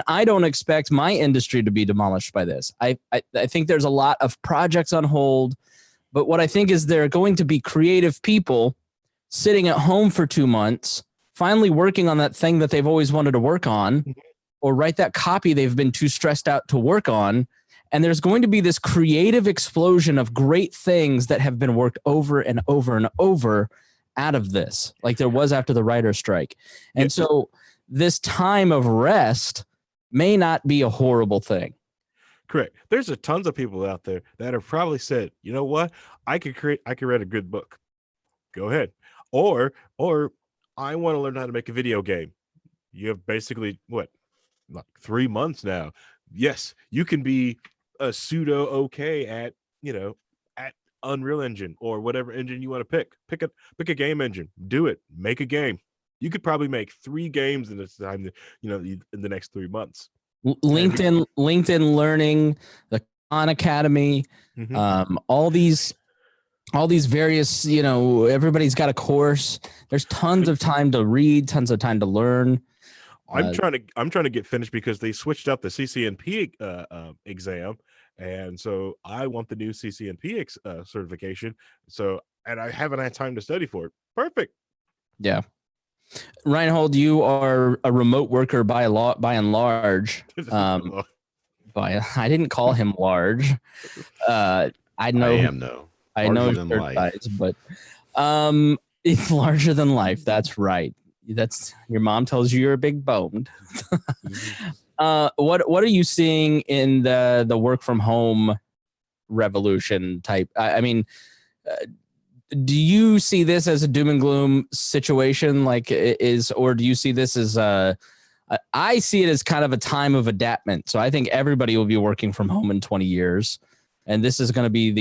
S2: I don't expect my industry to be demolished by this. I think there's a lot of projects on hold, but what I think is there are going to be creative people sitting at home for 2 months, finally working on that thing that they've always wanted to work on, or write that copy they've been too stressed out to work on. And there's going to be this creative explosion of great things that have been worked over and over and over out of this, like there was after the writer's strike. And so this time of rest may not be a horrible thing.
S1: Correct. There's tons of people out there that have probably said, you know what, I could write a good book. Go ahead. Or I want to learn how to make a video game. You have basically like 3 months now. Yes, you can be a pseudo okay at Unreal Engine or whatever engine you want to pick. Pick a game engine. Do it. Make a game. You could probably make 3 games in this time. In the next 3 months.
S2: LinkedIn Learning, the Khan Academy, all these various. Everybody's got a course. There's tons of time to read, tons of time to learn.
S1: I'm trying to get finished because they switched up the CCNP exam, and so I want the new CCNP certification. So, and I haven't had time to study for it. Perfect.
S2: Yeah, Rhinehold, you are a remote worker by and large. I didn't call him large. I know.
S3: I am though.
S2: I know shirt size, but it's larger than life. That's right. That's your mom tells you you're a big boned. What are you seeing in the work from home revolution type? I mean, do you see this as a doom and gloom situation, or do you see this as I see it as kind of a time of adaptment. So I think everybody will be working from home in 20 years, and this is going to be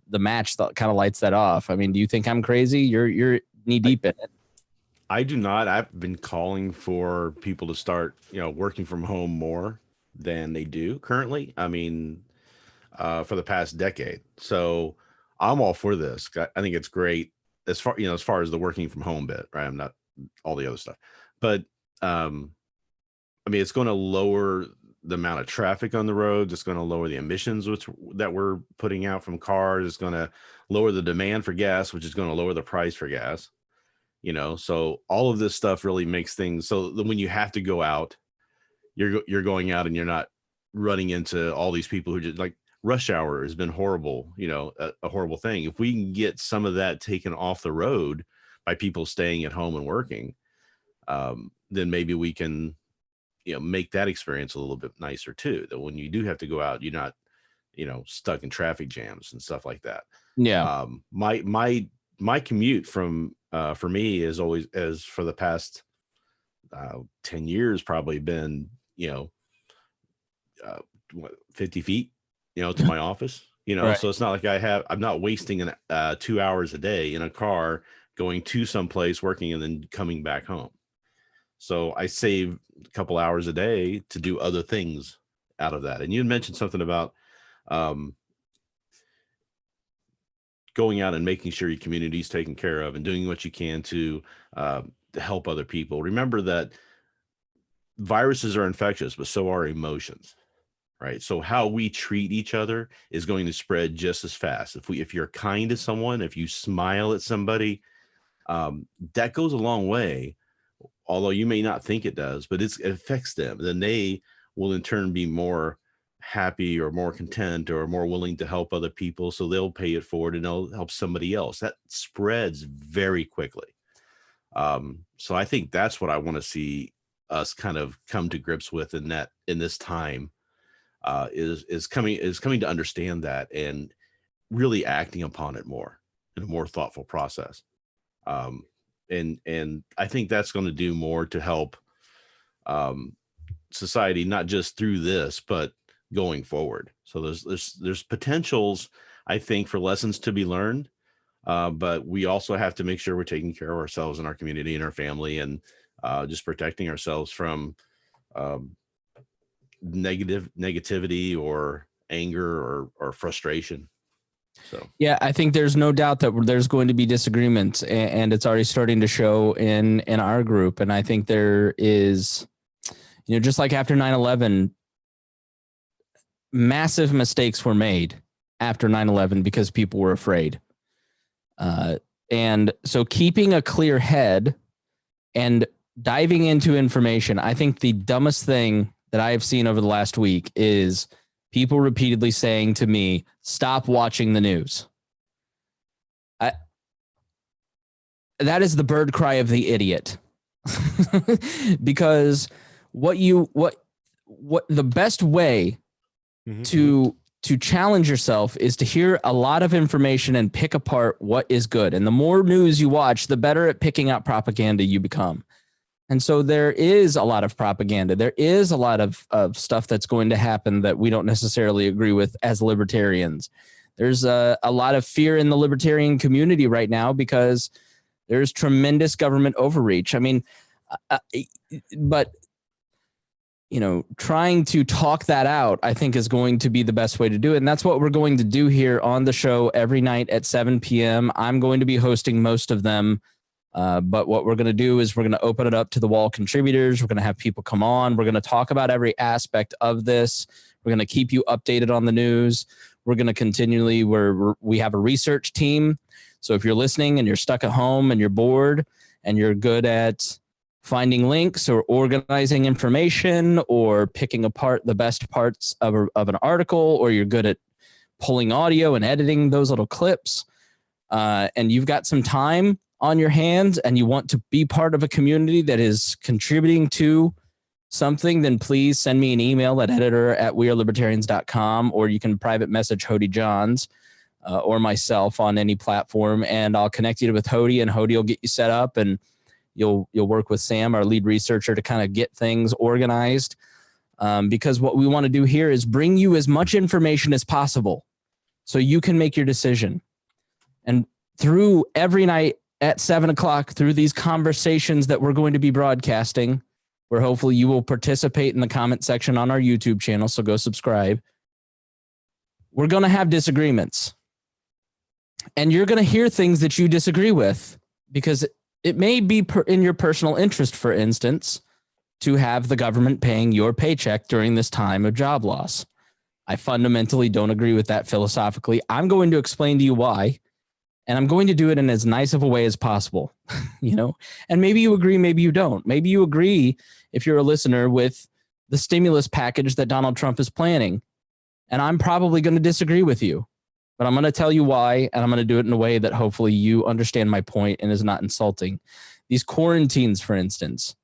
S2: the match that kind of lights that off. I mean, do you think I'm crazy? You're knee deep in it.
S3: I do not. I've been calling for people to start, working from home more than they do currently. I mean, for the past decade. So I'm all for this. I think it's great as far as the working from home bit, right? I'm not all the other stuff, but I mean, it's going to lower the amount of traffic on the roads. It's going to lower the emissions that we're putting out from cars. It's going to lower the demand for gas, which is going to lower the price for gas. So all of this stuff really makes things so that when you have to go out, you're going out and you're not running into all these people who just like rush hour has been horrible, a horrible thing. If we can get some of that taken off the road by people staying at home and working, then maybe we can, make that experience a little bit nicer too. That when you do have to go out, you're not, stuck in traffic jams and stuff like that.
S2: Yeah.
S3: My commute from, for me is always, as for the past 10 years, probably been, 50 feet, to my office, right. So it's not like I'm not wasting 2 hours a day in a car going to someplace working and then coming back home. So I save a couple hours a day to do other things out of that. And you had mentioned something about going out and making sure your community is taken care of and doing what you can to help other people. Remember that viruses are infectious, but so are emotions. Right. So how we treat each other is going to spread just as fast. If you're kind to someone, if you smile at somebody, that goes a long way. Although you may not think it does, but it affects them. Then they will in turn be more happy or more content or more willing to help other people. So they'll pay it forward and they'll help somebody else. That spreads very quickly. So I think that's what I want to see us kind of come to grips with in this time. Is coming to understand that and really acting upon it more in a more thoughtful process. And I think that's going to do more to help society, not just through this, but going forward. So there's potentials, I think, for lessons to be learned. But we also have to make sure we're taking care of ourselves and our community and our family and just protecting ourselves from negativity or anger or frustration. So
S2: yeah, I think there's no doubt that there's going to be disagreements, and it's already starting to show in our group. And I think there is, just like after 9/11, massive mistakes were made after 9/11 because people were afraid. And so keeping a clear head and diving into information, I think the dumbest thing that I have seen over the last week is people repeatedly saying to me, stop watching the news. That is the bird cry of the idiot. Because what the best way to challenge yourself is to hear a lot of information and pick apart what is good. And the more news you watch, the better at picking out propaganda you become. And so there is a lot of propaganda. There is a lot of stuff that's going to happen that we don't necessarily agree with as libertarians. There's a lot of fear in the libertarian community right now because there's tremendous government overreach. I mean, but trying to talk that out, I think, is going to be the best way to do it. And that's what we're going to do here on the show every night at 7 p.m. I'm going to be hosting most of them. But what we're going to do is we're going to open it up to the wall contributors. We're going to have people come on. We're going to talk about every aspect of this. We're going to keep you updated on the news. We're going to continually, we have a research team. So if you're listening and you're stuck at home and you're bored and you're good at finding links or organizing information or picking apart the best parts of an article, or you're good at pulling audio and editing those little clips, and you've got some time on your hands and you want to be part of a community that is contributing to something, then please send me an email at editor@wearelibertarians.com, or you can private message Hody Johns or myself on any platform, and I'll connect you with Hody, and Hody will get you set up, and you'll work with Sam, our lead researcher, to kind of get things organized. Because what we want to do here is bring you as much information as possible so you can make your decision. And through every night at 7:00, through these conversations that we're going to be broadcasting, where hopefully you will participate in the comment section on our YouTube channel, so go subscribe. We're going to have disagreements. And you're going to hear things that you disagree with, because it may be in your personal interest, for instance, to have the government paying your paycheck during this time of job loss. I fundamentally don't agree with that philosophically. I'm going to explain to you why, and I'm going to do it in as nice of a way as possible, and maybe you agree, maybe you don't. Maybe you agree, if you're a listener, with the stimulus package that Donald Trump is planning, and I'm probably going to disagree with you, but I'm going to tell you why, and I'm going to do it in a way that hopefully you understand my point and is not insulting. These quarantines, for instance,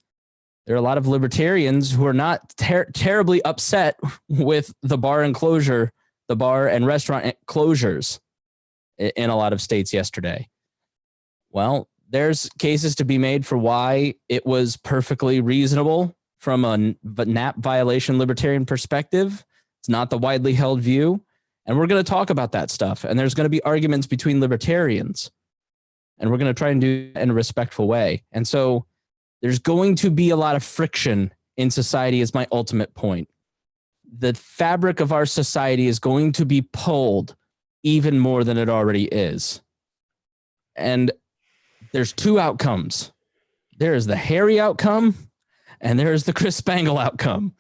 S2: there are a lot of libertarians who are not terribly upset with the bar and restaurant closures in a lot of states yesterday. Well, there's cases to be made for why it was perfectly reasonable from a NAP violation libertarian perspective. It's not the widely held view. And we're going to talk about that stuff. And there's going to be arguments between libertarians. And we're going to try and do it in a respectful way. And so there's going to be a lot of friction in society, is my ultimate point. The fabric of our society is going to be pulled even more than it already is. And there's two outcomes. There is the Harry outcome, and there is the Chris Spangle outcome,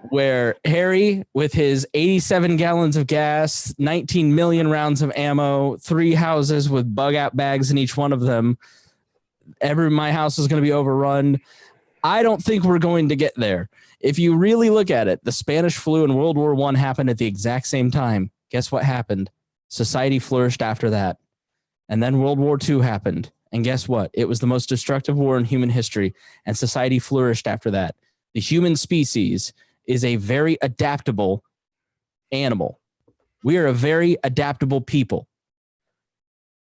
S2: where Harry, with his 87 gallons of gas, 19 million rounds of ammo, 3 houses with bug out bags in each one of them, my house is going to be overrun. I don't think we're going to get there. If you really look at it, the Spanish flu and World War I happened at the exact same time. Guess what happened? Society flourished after that. And then World War II happened. And guess what? It was the most destructive war in human history. And society flourished after that. The human species is a very adaptable animal. We are a very adaptable people.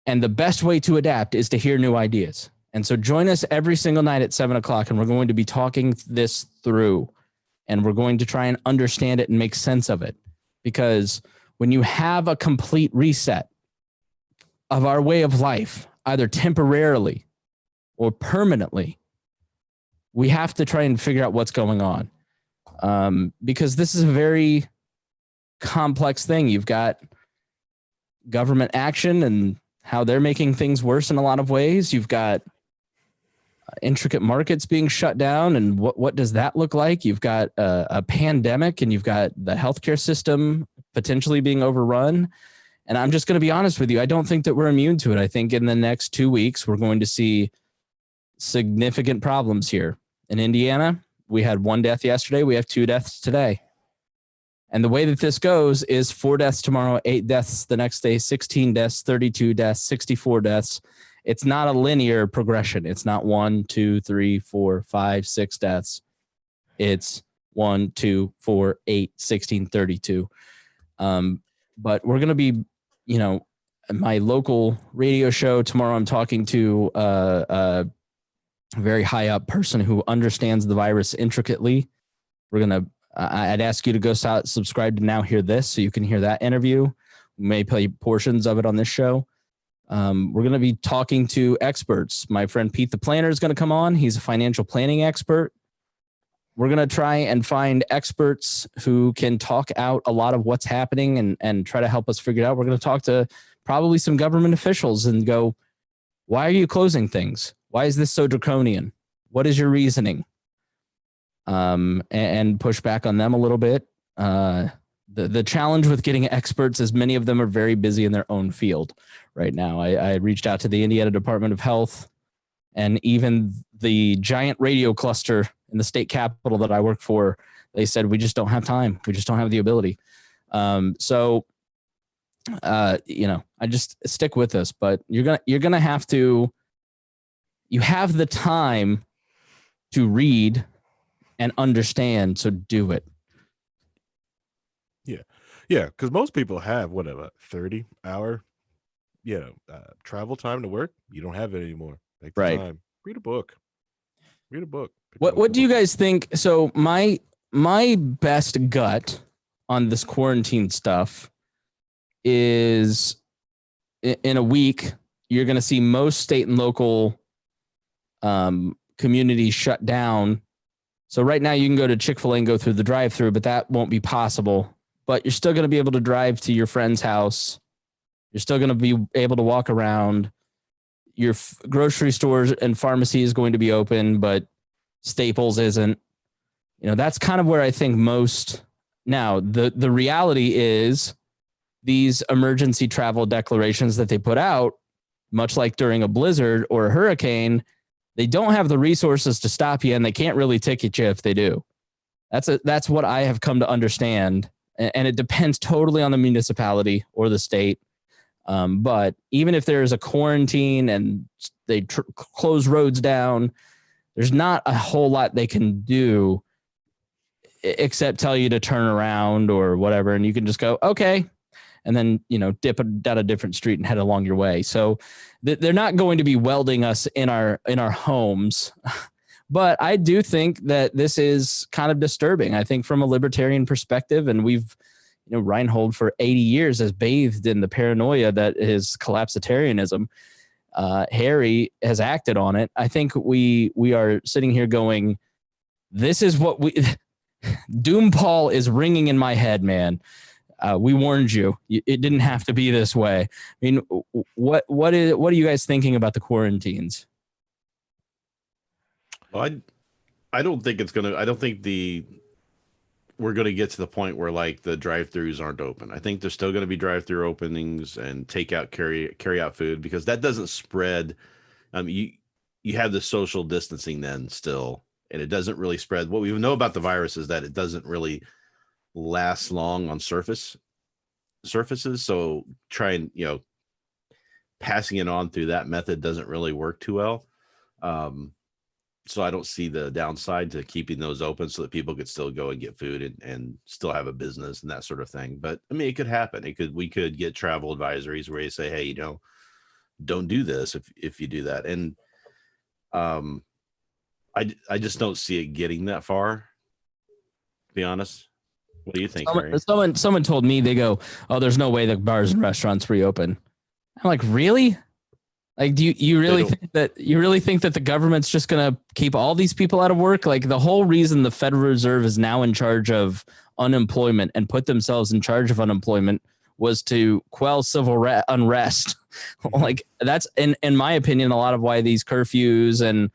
S2: And the best way to adapt is to hear new ideas. And so join us every single night at 7:00, and we're going to be talking this through, and we're going to try and understand it and make sense of it. Because when you have a complete reset of our way of life, either temporarily or permanently, we have to try and figure out what's going on. Because this is a very complex thing. You've got government action and how they're making things worse in a lot of ways. You've got intricate markets being shut down, and what does that look like? You've got a pandemic, and you've got the healthcare system potentially being overrun. And I'm just going to be honest with you. I don't think that we're immune to it. I think in the next 2 weeks, we're going to see significant problems here. In Indiana, we had 1 death yesterday. We have 2 deaths today. And the way that this goes is 4 deaths tomorrow, 8 deaths the next day, 16 deaths, 32 deaths, 64 deaths. It's not a linear progression. It's not 1, 2, 3, 4, 5, 6 deaths. It's 1, 2, 4, 8, 16, 32. But we're going to be, my local radio show tomorrow, I'm talking to a very high up person who understands the virus intricately. I'd ask you to go subscribe to Now Hear This so you can hear that interview. We may play portions of it on this show. We're going to be talking to experts. My friend Pete the Planner is going to come on. He's a financial planning expert. We're going to try and find experts who can talk out a lot of what's happening and try to help us figure it out. We're going to talk to probably some government officials and go, why are you closing things? Why is this so draconian? What is your reasoning? And push back on them a little bit. The challenge with getting experts is many of them are very busy in their own field right now. I reached out to the Indiana Department of Health, and even the giant radio cluster in the state capitol that I work for, they said, we just don't have time. We just don't have the ability. So I just stick with this, but you're gonna have to. You have the time to read and understand, so do it.
S1: Yeah, because most people have whatever 30-hour, travel time to work. You don't have it anymore. Take the time. Read a book.
S2: What do you guys think? So my best gut on this quarantine stuff is in a week, you're going to see most state and local communities shut down. So right now you can go to Chick-fil-A and go through the drive-thru, but that won't be possible. But you're still going to be able to drive to your friend's house. You're still going to be able to walk around. Your grocery stores and pharmacy is going to be open, but Staples isn't. That's kind of where I think most. Now, the reality is these emergency travel declarations that they put out, much like during a blizzard or a hurricane, they don't have the resources to stop you, and they can't really ticket you if they do. That's what I have come to understand, and it depends totally on the municipality or the state. But even if there is a quarantine and they close roads down, there's not a whole lot they can do except tell you to turn around or whatever, and you can just go, okay, and then dip down a different street and head along your way. So they're not going to be welding us in our homes. But I do think that this is kind of disturbing. I think from a libertarian perspective, and we've, Rhinehold for 80 years has bathed in the paranoia that is collapsitarianism. Harry has acted on it. I think we are sitting here going, this is what Doom Paul is ringing in my head, man. We warned you. It didn't have to be this way. I mean, what are you guys thinking about the quarantines?
S3: Well, I don't think it's gonna. I don't think we're gonna get to the point where like the drive-throughs aren't open. I think there's still gonna be drive-through openings and takeout, carry out food, because that doesn't spread. You have the social distancing then still, and it doesn't really spread. What we know about the virus is that it doesn't really last long on surfaces. So trying, passing it on through that method doesn't really work too well. So I don't see the downside to keeping those open so that people could still go and get food and still have a business and that sort of thing. But I mean, it could happen. We could get travel advisories where you say, hey, don't do this if you do that. And I just don't see it getting that far, to be honest. What do you think, Harry?
S2: Someone told me, they go, oh, there's no way the bars and restaurants reopen. I'm like, really? Like, do you really think that the government's just going to keep all these people out of work? Like, the whole reason the Federal Reserve is now in charge of unemployment and put themselves in charge of unemployment was to quell civil unrest. Like, that's, in my opinion, a lot of why these curfews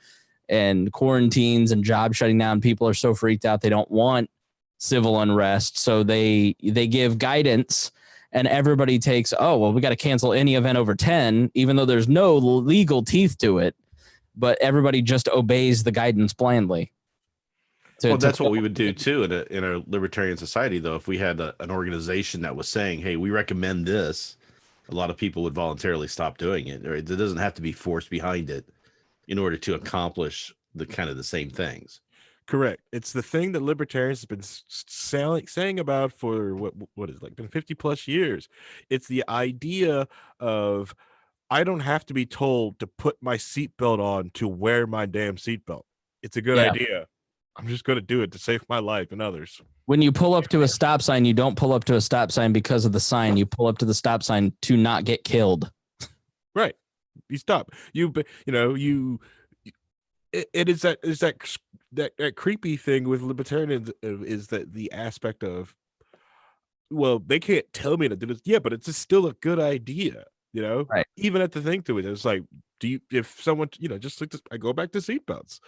S2: and quarantines and job shutting down, people are so freaked out. They don't want civil unrest. So they give guidance. And everybody takes, oh, well, we got to cancel any event over 10, even though there's no legal teeth to it. But everybody just obeys the guidance blindly.
S3: Well, that's what we would do, too, in a libertarian society, though. If we had an organization that was saying, hey, we recommend this, a lot of people would voluntarily stop doing it. Or it doesn't have to be forced behind it in order to accomplish the same things.
S1: Correct. It's the thing that libertarians have been saying about for what is been 50 plus years. It's the idea of I don't have to be told to put my seatbelt on to wear my damn seatbelt. It's a good idea. I'm just going to do it to save my life and others.
S2: When you pull up to a stop sign, you don't pull up to a stop sign because of the sign. You pull up to the stop sign to not get killed.
S1: Right. You stop. It is that creepy thing with libertarians is that the aspect of, well, they can't tell me to do this. Yeah, but it's still a good idea,
S2: right?
S1: Even at the thing to it, it's like, if someone, just like this, I go back to seatbelts,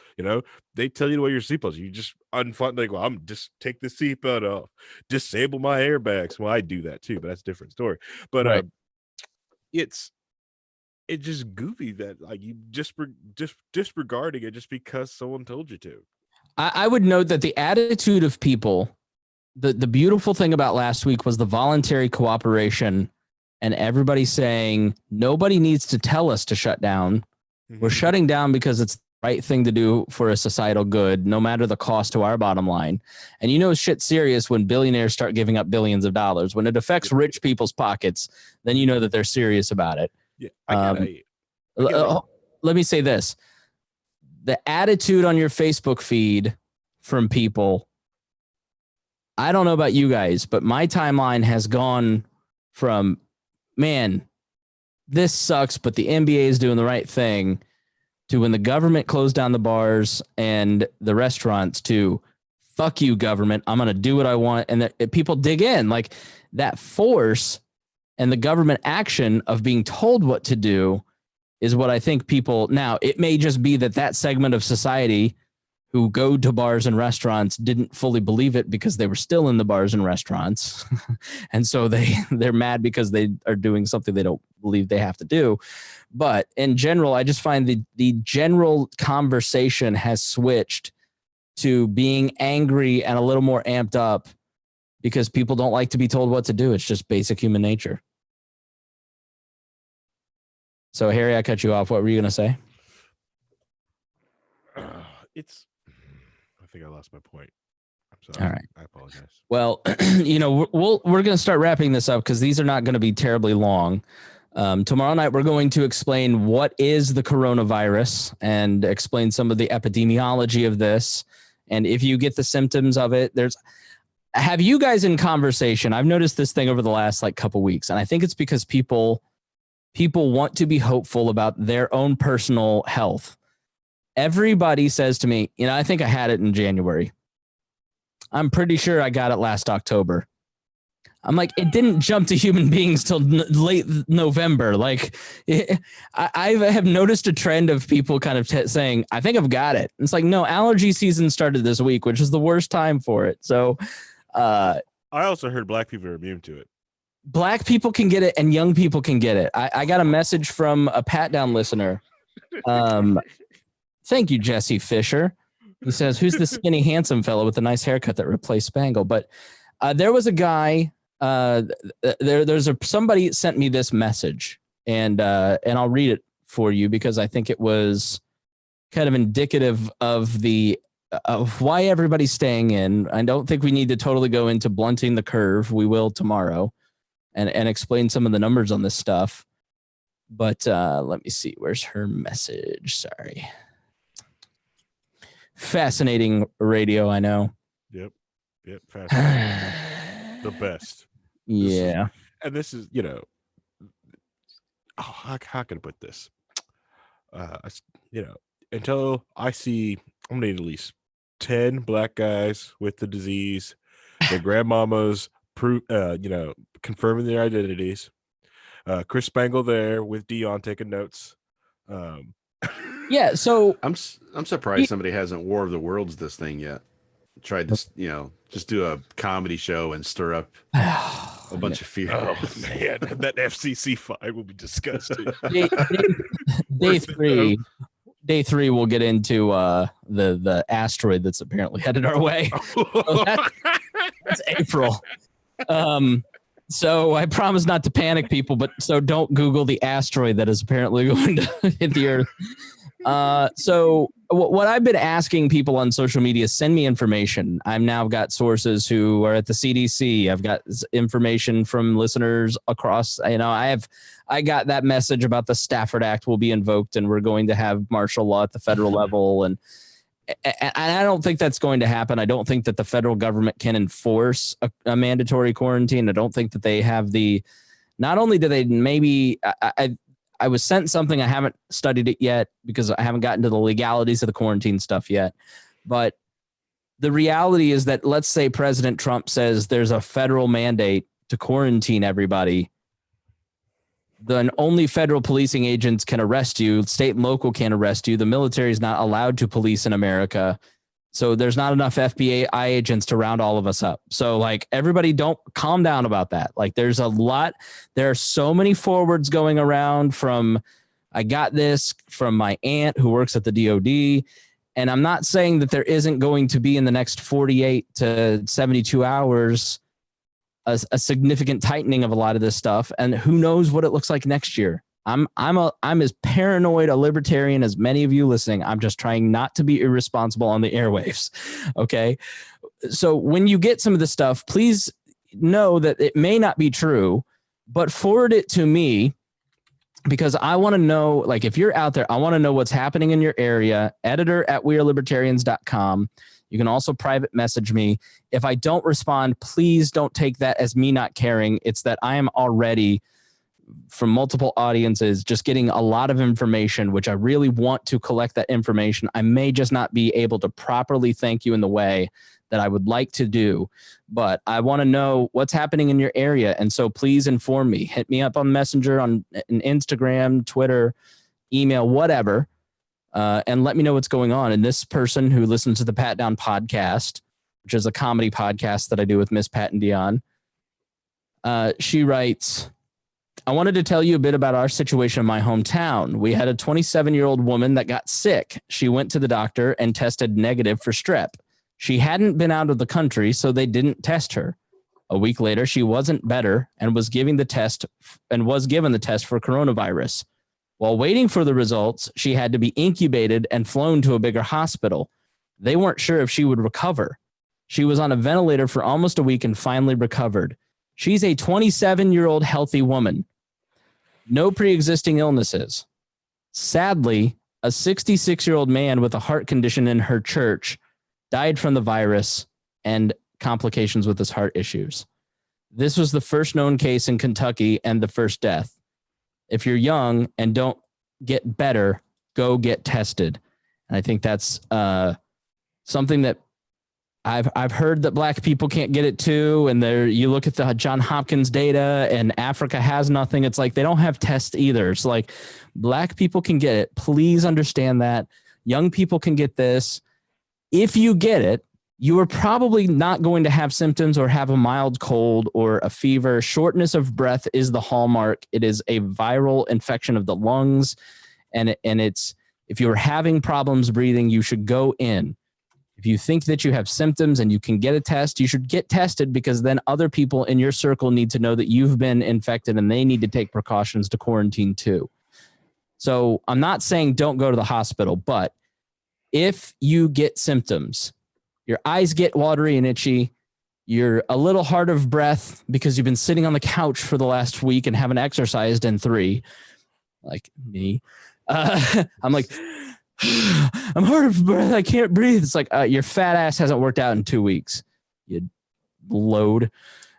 S1: they tell you to wear your seatbelts. You just unfun, like, well, I'm just take the seatbelt off, disable my airbags. Well, I do that too, but that's a different story. But
S2: right.
S1: It's just goofy that like you just disregarding it just because someone told you to.
S2: I would note that the attitude of people, the beautiful thing about last week was the voluntary cooperation and everybody's saying nobody needs to tell us to shut down. We're shutting down because it's the right thing to do for a societal good, no matter the cost to our bottom line. And you know shit's serious when billionaires start giving up billions of dollars. When it affects rich people's pockets, then you know that they're serious about it.
S1: Yeah,
S2: let me say this. The attitude on your Facebook feed from people, I don't know about you guys, but my timeline has gone from, man, this sucks, but the NBA is doing the right thing, to when the government closed down the bars and the restaurants, to fuck you, government, I'm going to do what I want. And that people dig in, like that force and the government action of being told what to do is what I think people, now it may just be that segment of society who go to bars and restaurants didn't fully believe it because they were still in the bars and restaurants. And so they're mad because they are doing something they don't believe they have to do. But in general, I just find the general conversation has switched to being angry and a little more amped up because people don't like to be told what to do. It's just basic human nature. So Harry, I cut you off. What were you going to say?
S1: I think I lost my point. I'm sorry.
S2: All right.
S1: I apologize.
S2: Well, we're going to start wrapping this up because these are not going to be terribly long. Tomorrow night, we're going to explain what is the coronavirus and explain some of the epidemiology of this. And if you get the symptoms of it, have you guys in conversation? I've noticed this thing over the last couple weeks, and I think it's because people want to be hopeful about their own personal health. Everybody says to me, I think I had it in January. I'm pretty sure I got it last October. I'm like, it didn't jump to human beings till late November. I have noticed a trend of people kind of saying, I think I've got it. It's like, no, allergy season started this week, which is the worst time for it. So
S1: I also heard black people are immune to it.
S2: Black people can get it and young people can get it. I got a message from a Pat Down listener. Thank you, Jesse Fisher. He says, who's the skinny, handsome fellow with the nice haircut that replaced Spangle? But there was a guy, somebody sent me this message, and I'll read it for you because I think it was kind of indicative of why everybody's staying in. I don't think we need to totally go into blunting the curve. We will tomorrow and explain some of the numbers on this stuff. But let me see. Where's her message? Sorry. Fascinating radio, I know.
S1: Yep. Fascinating. The best.
S2: Yeah.
S1: This is how can I put this? Until I see, I'm gonna need at least 10 black guys with the disease, their grandmamas confirming their identities. Chris Spangle there with Dion taking notes.
S2: Yeah, so
S3: I'm surprised somebody hasn't War of the Worlds this thing yet. Tried to just do a comedy show and stir up a bunch of fear.
S1: Oh man, that FCC fight will be disgusting.
S2: Day three, we'll get into the asteroid that's apparently headed our way. So that's April. So I promise not to panic people, but so don't Google the asteroid that is apparently going to hit the Earth. So what I've been asking people on social media, send me information. I've now got sources who are at the CDC. I've got information from listeners across, I got that message about the Stafford Act will be invoked and we're going to have martial law at the federal level. And I don't think that's going to happen. I don't think that the federal government can enforce a mandatory quarantine. I don't think that they have not only do they maybe, I was sent something. I haven't studied it yet because I haven't gotten to the legalities of the quarantine stuff yet. But the reality is that, let's say President Trump says there's a federal mandate to quarantine everybody. Then only federal policing agents can arrest you. State and local can't arrest you. The military is not allowed to police in America. So there's not enough FBI agents to round all of us up. So everybody don't calm down about that. There are so many forwards going around I got this from my aunt who works at the DOD. And I'm not saying that there isn't going to be in the next 48 to 72 hours a significant tightening of a lot of this stuff, and who knows what it looks like next year. I'm as paranoid a libertarian as many of you listening. I'm just trying not to be irresponsible on the airwaves. Okay. So when you get some of this stuff, please know that it may not be true, but forward it to me, because I want to know, like, if you're out there, I want to know what's happening in your area. editor@wearelibertarians.com. You can also private message me. If I don't respond, please don't take that as me not caring. It's that I am already, from multiple audiences, just getting a lot of information, which I really want to collect that information. I may just not be able to properly thank you in the way that I would like to do, but I want to know what's happening in your area. And so please inform me. Hit me up on Messenger, on Instagram, Twitter, email, whatever, and let me know what's going on. And this person who listens to the Pat Down podcast, which is a comedy podcast that I do with Miss Pat and Dion, she writes, I wanted to tell you a bit about our situation in my hometown. We had a 27-year-old woman that got sick. She went to the doctor and tested negative for strep. She hadn't been out of the country, so they didn't test her. A week later, she wasn't better and was given the test for coronavirus. While waiting for the results, she had to be incubated and flown to a bigger hospital. They weren't sure if she would recover. She was on a ventilator for almost a week and finally recovered. She's a 27-year-old healthy woman. No pre-existing illnesses. Sadly, a 66-year-old man with a heart condition in her church died from the virus and complications with his heart issues. This was the first known case in Kentucky and the first death. If you're young and don't get better, go get tested. And I think that's something that I've heard that black people can't get it too. And you look at the John Hopkins data and Africa has nothing. It's like they don't have tests either. It's like black people can get it. Please understand that. Young people can get this. If you get it, you are probably not going to have symptoms or have a mild cold or a fever. Shortness of breath is the hallmark. It is a viral infection of the lungs. And it's, if you're having problems breathing, you should go in. If you think that you have symptoms and you can get a test, you should get tested, because then other people in your circle need to know that you've been infected and they need to take precautions to quarantine too. So I'm not saying don't go to the hospital, but if you get symptoms, your eyes get watery and itchy, you're a little hard of breath because you've been sitting on the couch for the last week and haven't exercised in 3, like me. I'm like, I'm hard of breath. I can't breathe. It's like your fat ass hasn't worked out in 2 weeks. You load.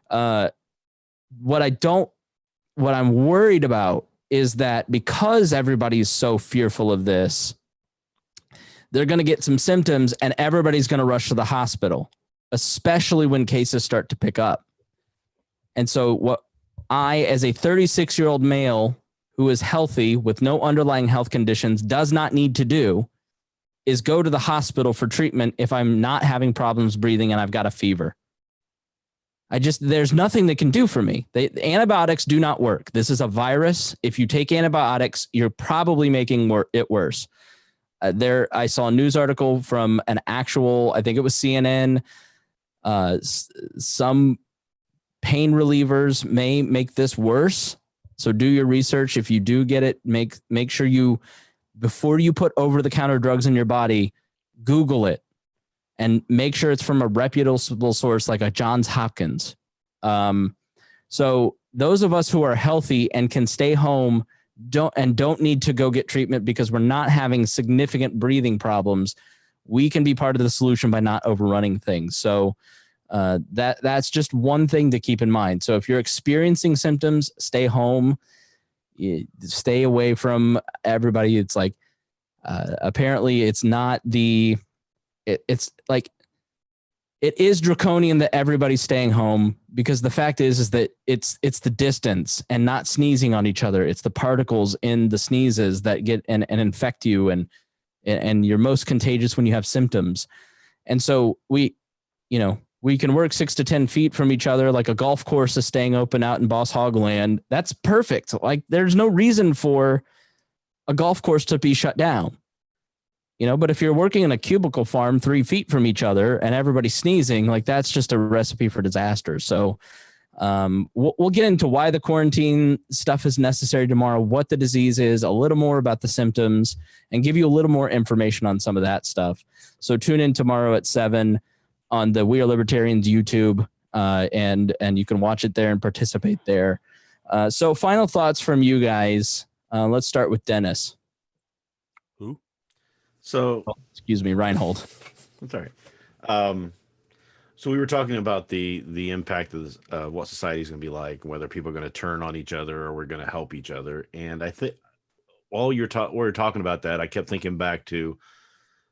S2: What I'm worried about is that because everybody's so fearful of this, they're going to get some symptoms and everybody's going to rush to the hospital, especially when cases start to pick up. And so what I, as a 36-year-old male who is healthy with no underlying health conditions, does not need to do is go to the hospital for treatment if I'm not having problems breathing and I've got a fever. There's nothing that can do for me. The antibiotics do not work. This is a virus. If you take antibiotics, you're probably making it worse. I saw a news article from an actual, I think it was CNN. Some pain relievers may make this worse. So do your research. If you do get it, make sure you, before you put over-the-counter drugs in your body, Google it and make sure it's from a reputable source like a Johns Hopkins. So those of us who are healthy and can stay home don't need to go get treatment because we're not having significant breathing problems, we can be part of the solution by not overrunning things. So that's just one thing to keep in mind. So if you're experiencing symptoms, stay home, stay away from everybody. It's like, apparently it's not it's like, it is draconian that everybody's staying home, because the fact is that it's the distance and not sneezing on each other. It's the particles in the sneezes that get and infect you, and you're most contagious when you have symptoms. And so we can work 6 to 10 feet from each other, like a golf course is staying open out in Boss Hog Land. That's perfect. Like there's no reason for a golf course to be shut down. But if you're working in a cubicle farm 3 feet from each other and everybody's sneezing, like that's just a recipe for disaster. So We'll get into why the quarantine stuff is necessary tomorrow, what the disease is, a little more about the symptoms, and give you a little more information on some of that stuff. So tune in tomorrow at 7 on the We Are Libertarians YouTube, and you can watch it there and participate there. So final thoughts from you guys. Let's start with Dennis.
S1: Who?
S3: So,
S2: excuse me, Rhinehold.
S3: I'm sorry. So we were talking about the impact of what society is going to be like, whether people are going to turn on each other or we're going to help each other. And I think while we were talking about that, I kept thinking back to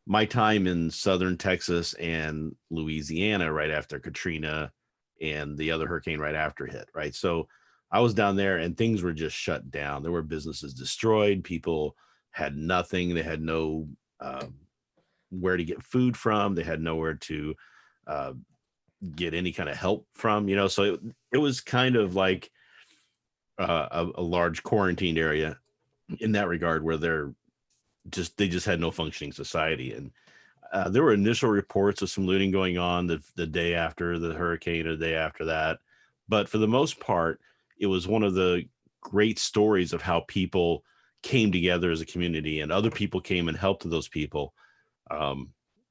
S3: my time in southern Texas and Louisiana right after Katrina and the other hurricane right after hit, right? So I was down there and things were just shut down. There were businesses destroyed. People had nothing. They had no where to get food from. They had nowhere to get any kind of help from, so it was kind of like a large quarantined area in that regard, where they just had no functioning society. And there were initial reports of some looting going on the day after the hurricane or the day after that, but for the most part it was one of the great stories of how people came together as a community, and other people came and helped those people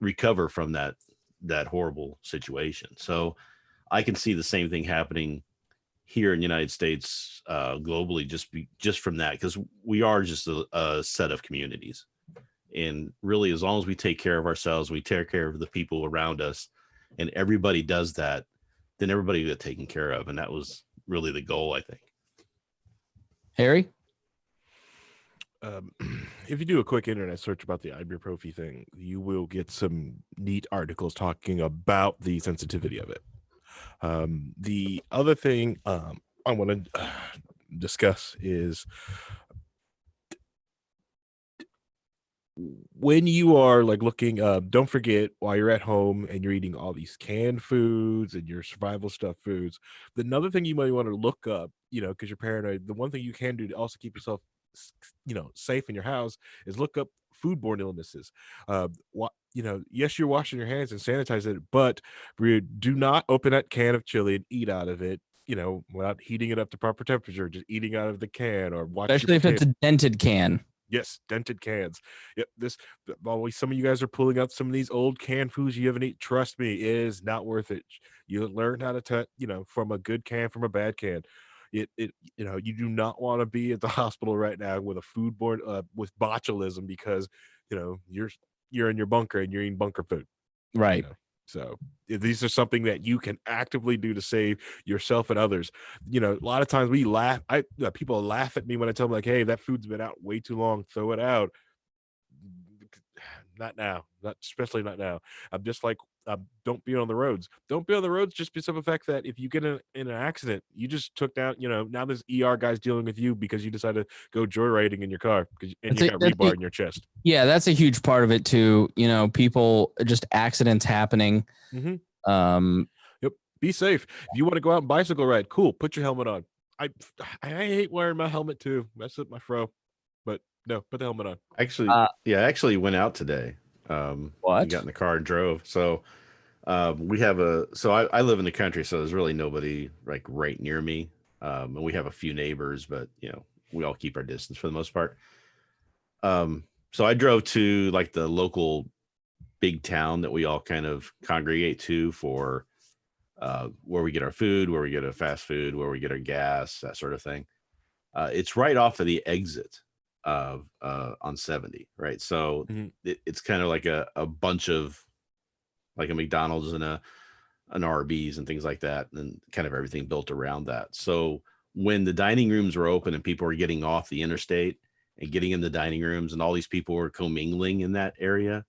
S3: recover from that horrible situation. So I can see the same thing happening here in the United States, globally, just from that, because we are just a set of communities. And really, as long as we take care of ourselves, we take care of the people around us, and everybody does that, then everybody will get taken care of. And that was really the goal, I think.
S2: Harry?
S1: If you do a quick internet search about the ibuprofen thing, you will get some neat articles talking about the sensitivity of it. The other thing I want to discuss is when you are like looking, don't forget, while you're at home and you're eating all these canned foods and your survival stuff foods, another thing you might want to look up, because you're paranoid, the one thing you can do to also keep yourself safe in your house is look up foodborne illnesses. Yes, you're washing your hands and sanitizing it, but do not open that can of chili and eat out of it, without heating it up to proper temperature. Just eating out of the can, or watch,
S2: especially if it's a dented can.
S1: Yes, dented cans. Yep. Always, some of you guys are pulling out some of these old canned foods you haven't eaten. Trust me, it is not worth it. You learn how to tell, from a good can from a bad can. You do not want to be at the hospital right now with a foodborne with botulism, because you're in your bunker and you're eating bunker food,
S2: right?
S1: So these are something that you can actively do to save yourself and others. A lot of times we laugh. People laugh at me when I tell them, like, hey, that food's been out way too long, throw it out. Not now, especially not now. I'm just like, don't be on the roads. Don't be on the roads just because of the fact that if you get in an accident, you just took down, now there's ER guys dealing with you because you decided to go joyriding in your car and you got rebar in your chest.
S2: Yeah, that's a huge part of it too. People, just accidents happening.
S1: Mm-hmm. Yep. Be safe. If you want to go out and bicycle ride, cool. Put your helmet on. I hate wearing my helmet too. Mess up my fro. But no, put the helmet on.
S3: Actually, I actually went out today.
S2: What?
S3: Got in the car and drove. So we have I live in the country, so there's really nobody like right near me. And we have a few neighbors, but we all keep our distance for the most part. So I drove to like the local big town that we all kind of congregate to for where we get our food, where we get our fast food, where we get our gas, that sort of thing. It's right off of the exit of on 70, right? So it's kind of like a bunch of like a McDonald's and an Arby's and things like that, and kind of everything built around that. So when the dining rooms were open and people were getting off the interstate and getting in the dining rooms, and all these people were commingling in that area,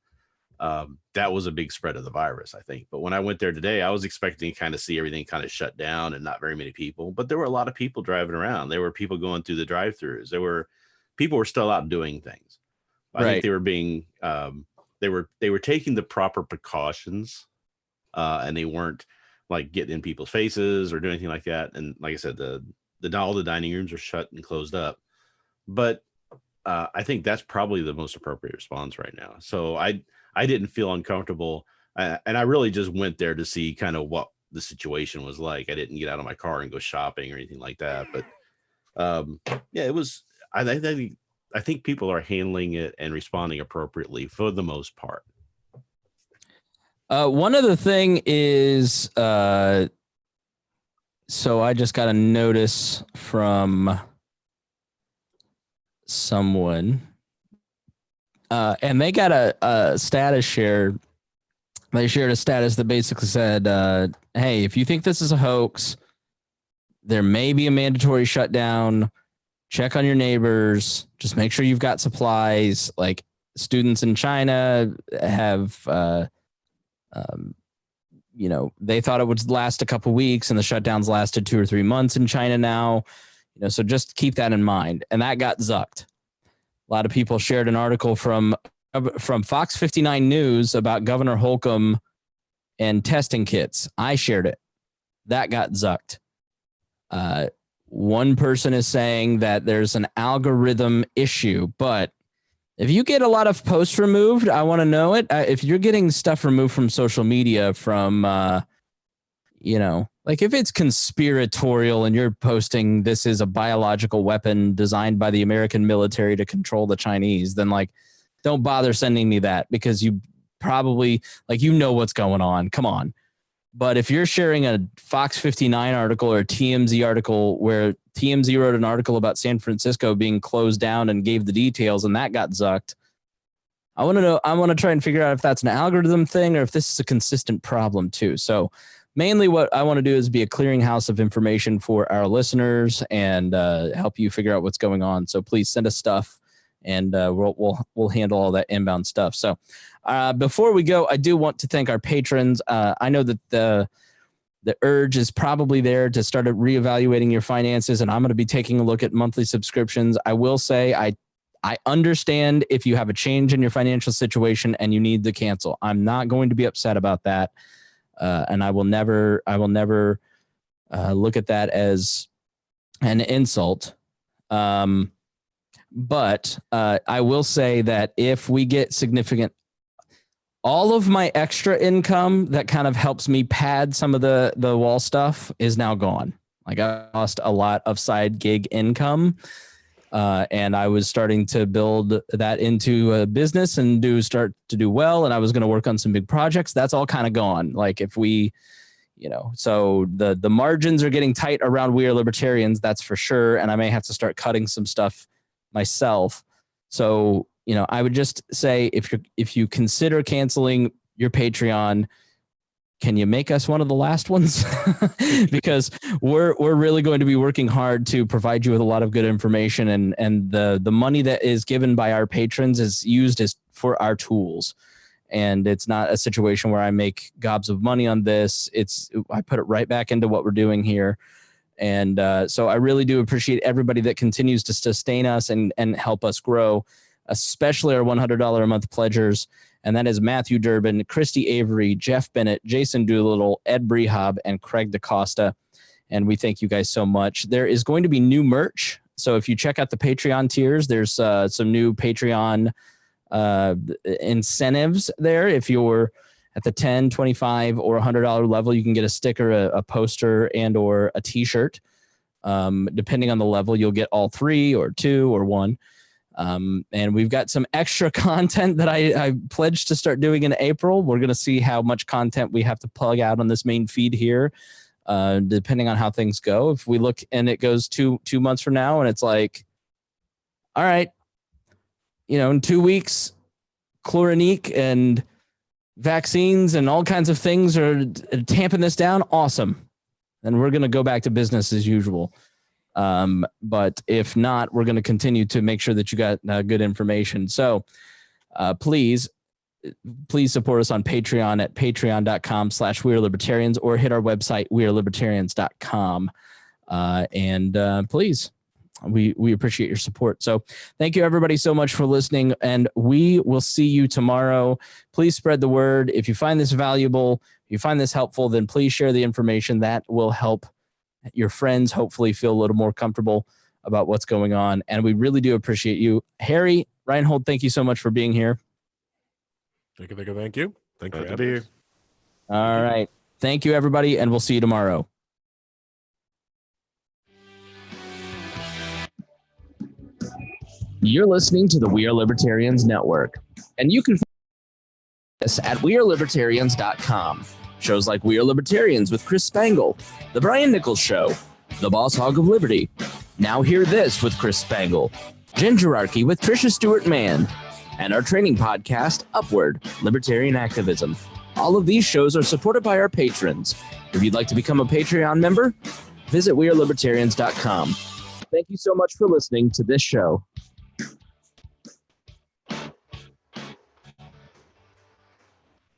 S3: that was a big spread of the virus, I think. But when I went there today, I was expecting to kind of see everything kind of shut down and not very many people, but there were a lot of people driving around. There were people going through the drive-throughs. People were still out doing things. I think they were being, they were taking the proper precautions, and they weren't like getting in people's faces or doing anything like that. And like I said, all the dining rooms are shut and closed up. But I think that's probably the most appropriate response right now. So I didn't feel uncomfortable, and I really just went there to see kind of the situation was like. I didn't get out of my car and go shopping or anything like that. But yeah, it was. I think people are handling it and responding appropriately for the most part.
S2: One other thing is, so I just got a notice from someone, and they got a status share. They shared a status that basically said, hey, if you think this is a hoax, there may be a mandatory shutdown. Check on your neighbors. Just make sure you've got supplies. Like students in China have, they thought it would last a couple weeks, and the shutdowns lasted 2 or 3 months in China now. So just keep that in mind. And that got zucked. A lot of people shared an article from Fox 59 News about Governor Holcomb and testing kits. I shared it. That got zucked. One person is saying that there's an algorithm issue, but if you get a lot of posts removed, I want to know it. If you're getting stuff removed from social media from, like if it's conspiratorial and you're posting this is a biological weapon designed by the American military to control the Chinese, then like, don't bother sending me that, because you probably what's going on. Come on. But if you're sharing a Fox 59 article or a TMZ article where TMZ wrote an article about San Francisco being closed down and gave the details and that got zucked, I want to know. I want to try and figure out if that's an algorithm thing or if this is a consistent problem too. So mainly what I want to do is be a clearinghouse of information for our listeners and help you figure out what's going on. So please send us stuff, and we'll handle all that inbound stuff. So before we go, I do want to thank our patrons. I know that the urge is probably there to start reevaluating your finances, and I'm going to be taking a look at monthly subscriptions. I will say I understand if you have a change in your financial situation and you need to cancel. I'm not going to be upset about that, and I will never look at that as an insult. But I will say that if we get significant, all of my extra income that kind of helps me pad some of the wall stuff is now gone. Like I lost a lot of side gig income, and I was starting to build that into a business and start to do well. And I was going to work on some big projects. That's all kind of gone. Like if we, so the margins are getting tight around We Are Libertarians. That's for sure. And I may have to start cutting some stuff myself. So, I would just say if you consider canceling your Patreon, can you make us one of the last ones? Because we're really going to be working hard to provide you with a lot of good information, and the money that is given by our patrons is used as for our tools. And it's not a situation where I make gobs of money on this. I put it right back into what we're doing here. And so I really do appreciate everybody that continues to sustain us and help us grow, especially our $100 a month pledgers. And that is Matthew Durbin, Christy Avery, Jeff Bennett, Jason Doolittle, Ed Brehab, and Craig DaCosta. And we thank you guys so much. There is going to be new merch. So if you check out the Patreon tiers, there's some new Patreon incentives there. If you're at the $10, $25, or $100 level, you can get a sticker, a poster, and or a T-shirt. Depending on the level, you'll get all 3 or 2 or 1. And we've got some extra content that I pledged to start doing in April. We're going to see how much content we have to plug out on this main feed here, depending on how things go. If we look and it goes 2 months from now and it's like, all right, in 2 weeks, Chlorinique and vaccines and all kinds of things are tamping this down. Awesome. And we're going to go back to business as usual. But if not, we're going to continue to make sure that you got good information. So please support us on Patreon at patreon.com/wearelibertarians, or hit our website, wearelibertarians.com. And please, we appreciate your support. So thank you everybody so much for listening, and we will see you tomorrow. Please spread the word. If you find this valuable, if you find this helpful, then please share the information. That will help your friends hopefully feel a little more comfortable about what's going on. And we really do appreciate you. Harry Rhinehold, thank you so much for being here.
S1: Thank you. Thank you for having me.
S3: All
S2: All right. Thank you, everybody, and we'll see you tomorrow. You're listening to the We Are Libertarians Network, and you can find us at wearelibertarians.com. Shows like We Are Libertarians with Chris Spangle, The Brian Nichols Show, The Boss Hog of Liberty, Now Hear This with Chris Spangle, Gingerarchy with Tricia Stewart-Mann, and our training podcast, Upward, Libertarian Activism. All of these shows are supported by our patrons. If you'd like to become a Patreon member, visit wearelibertarians.com. Thank you so much for listening to this show.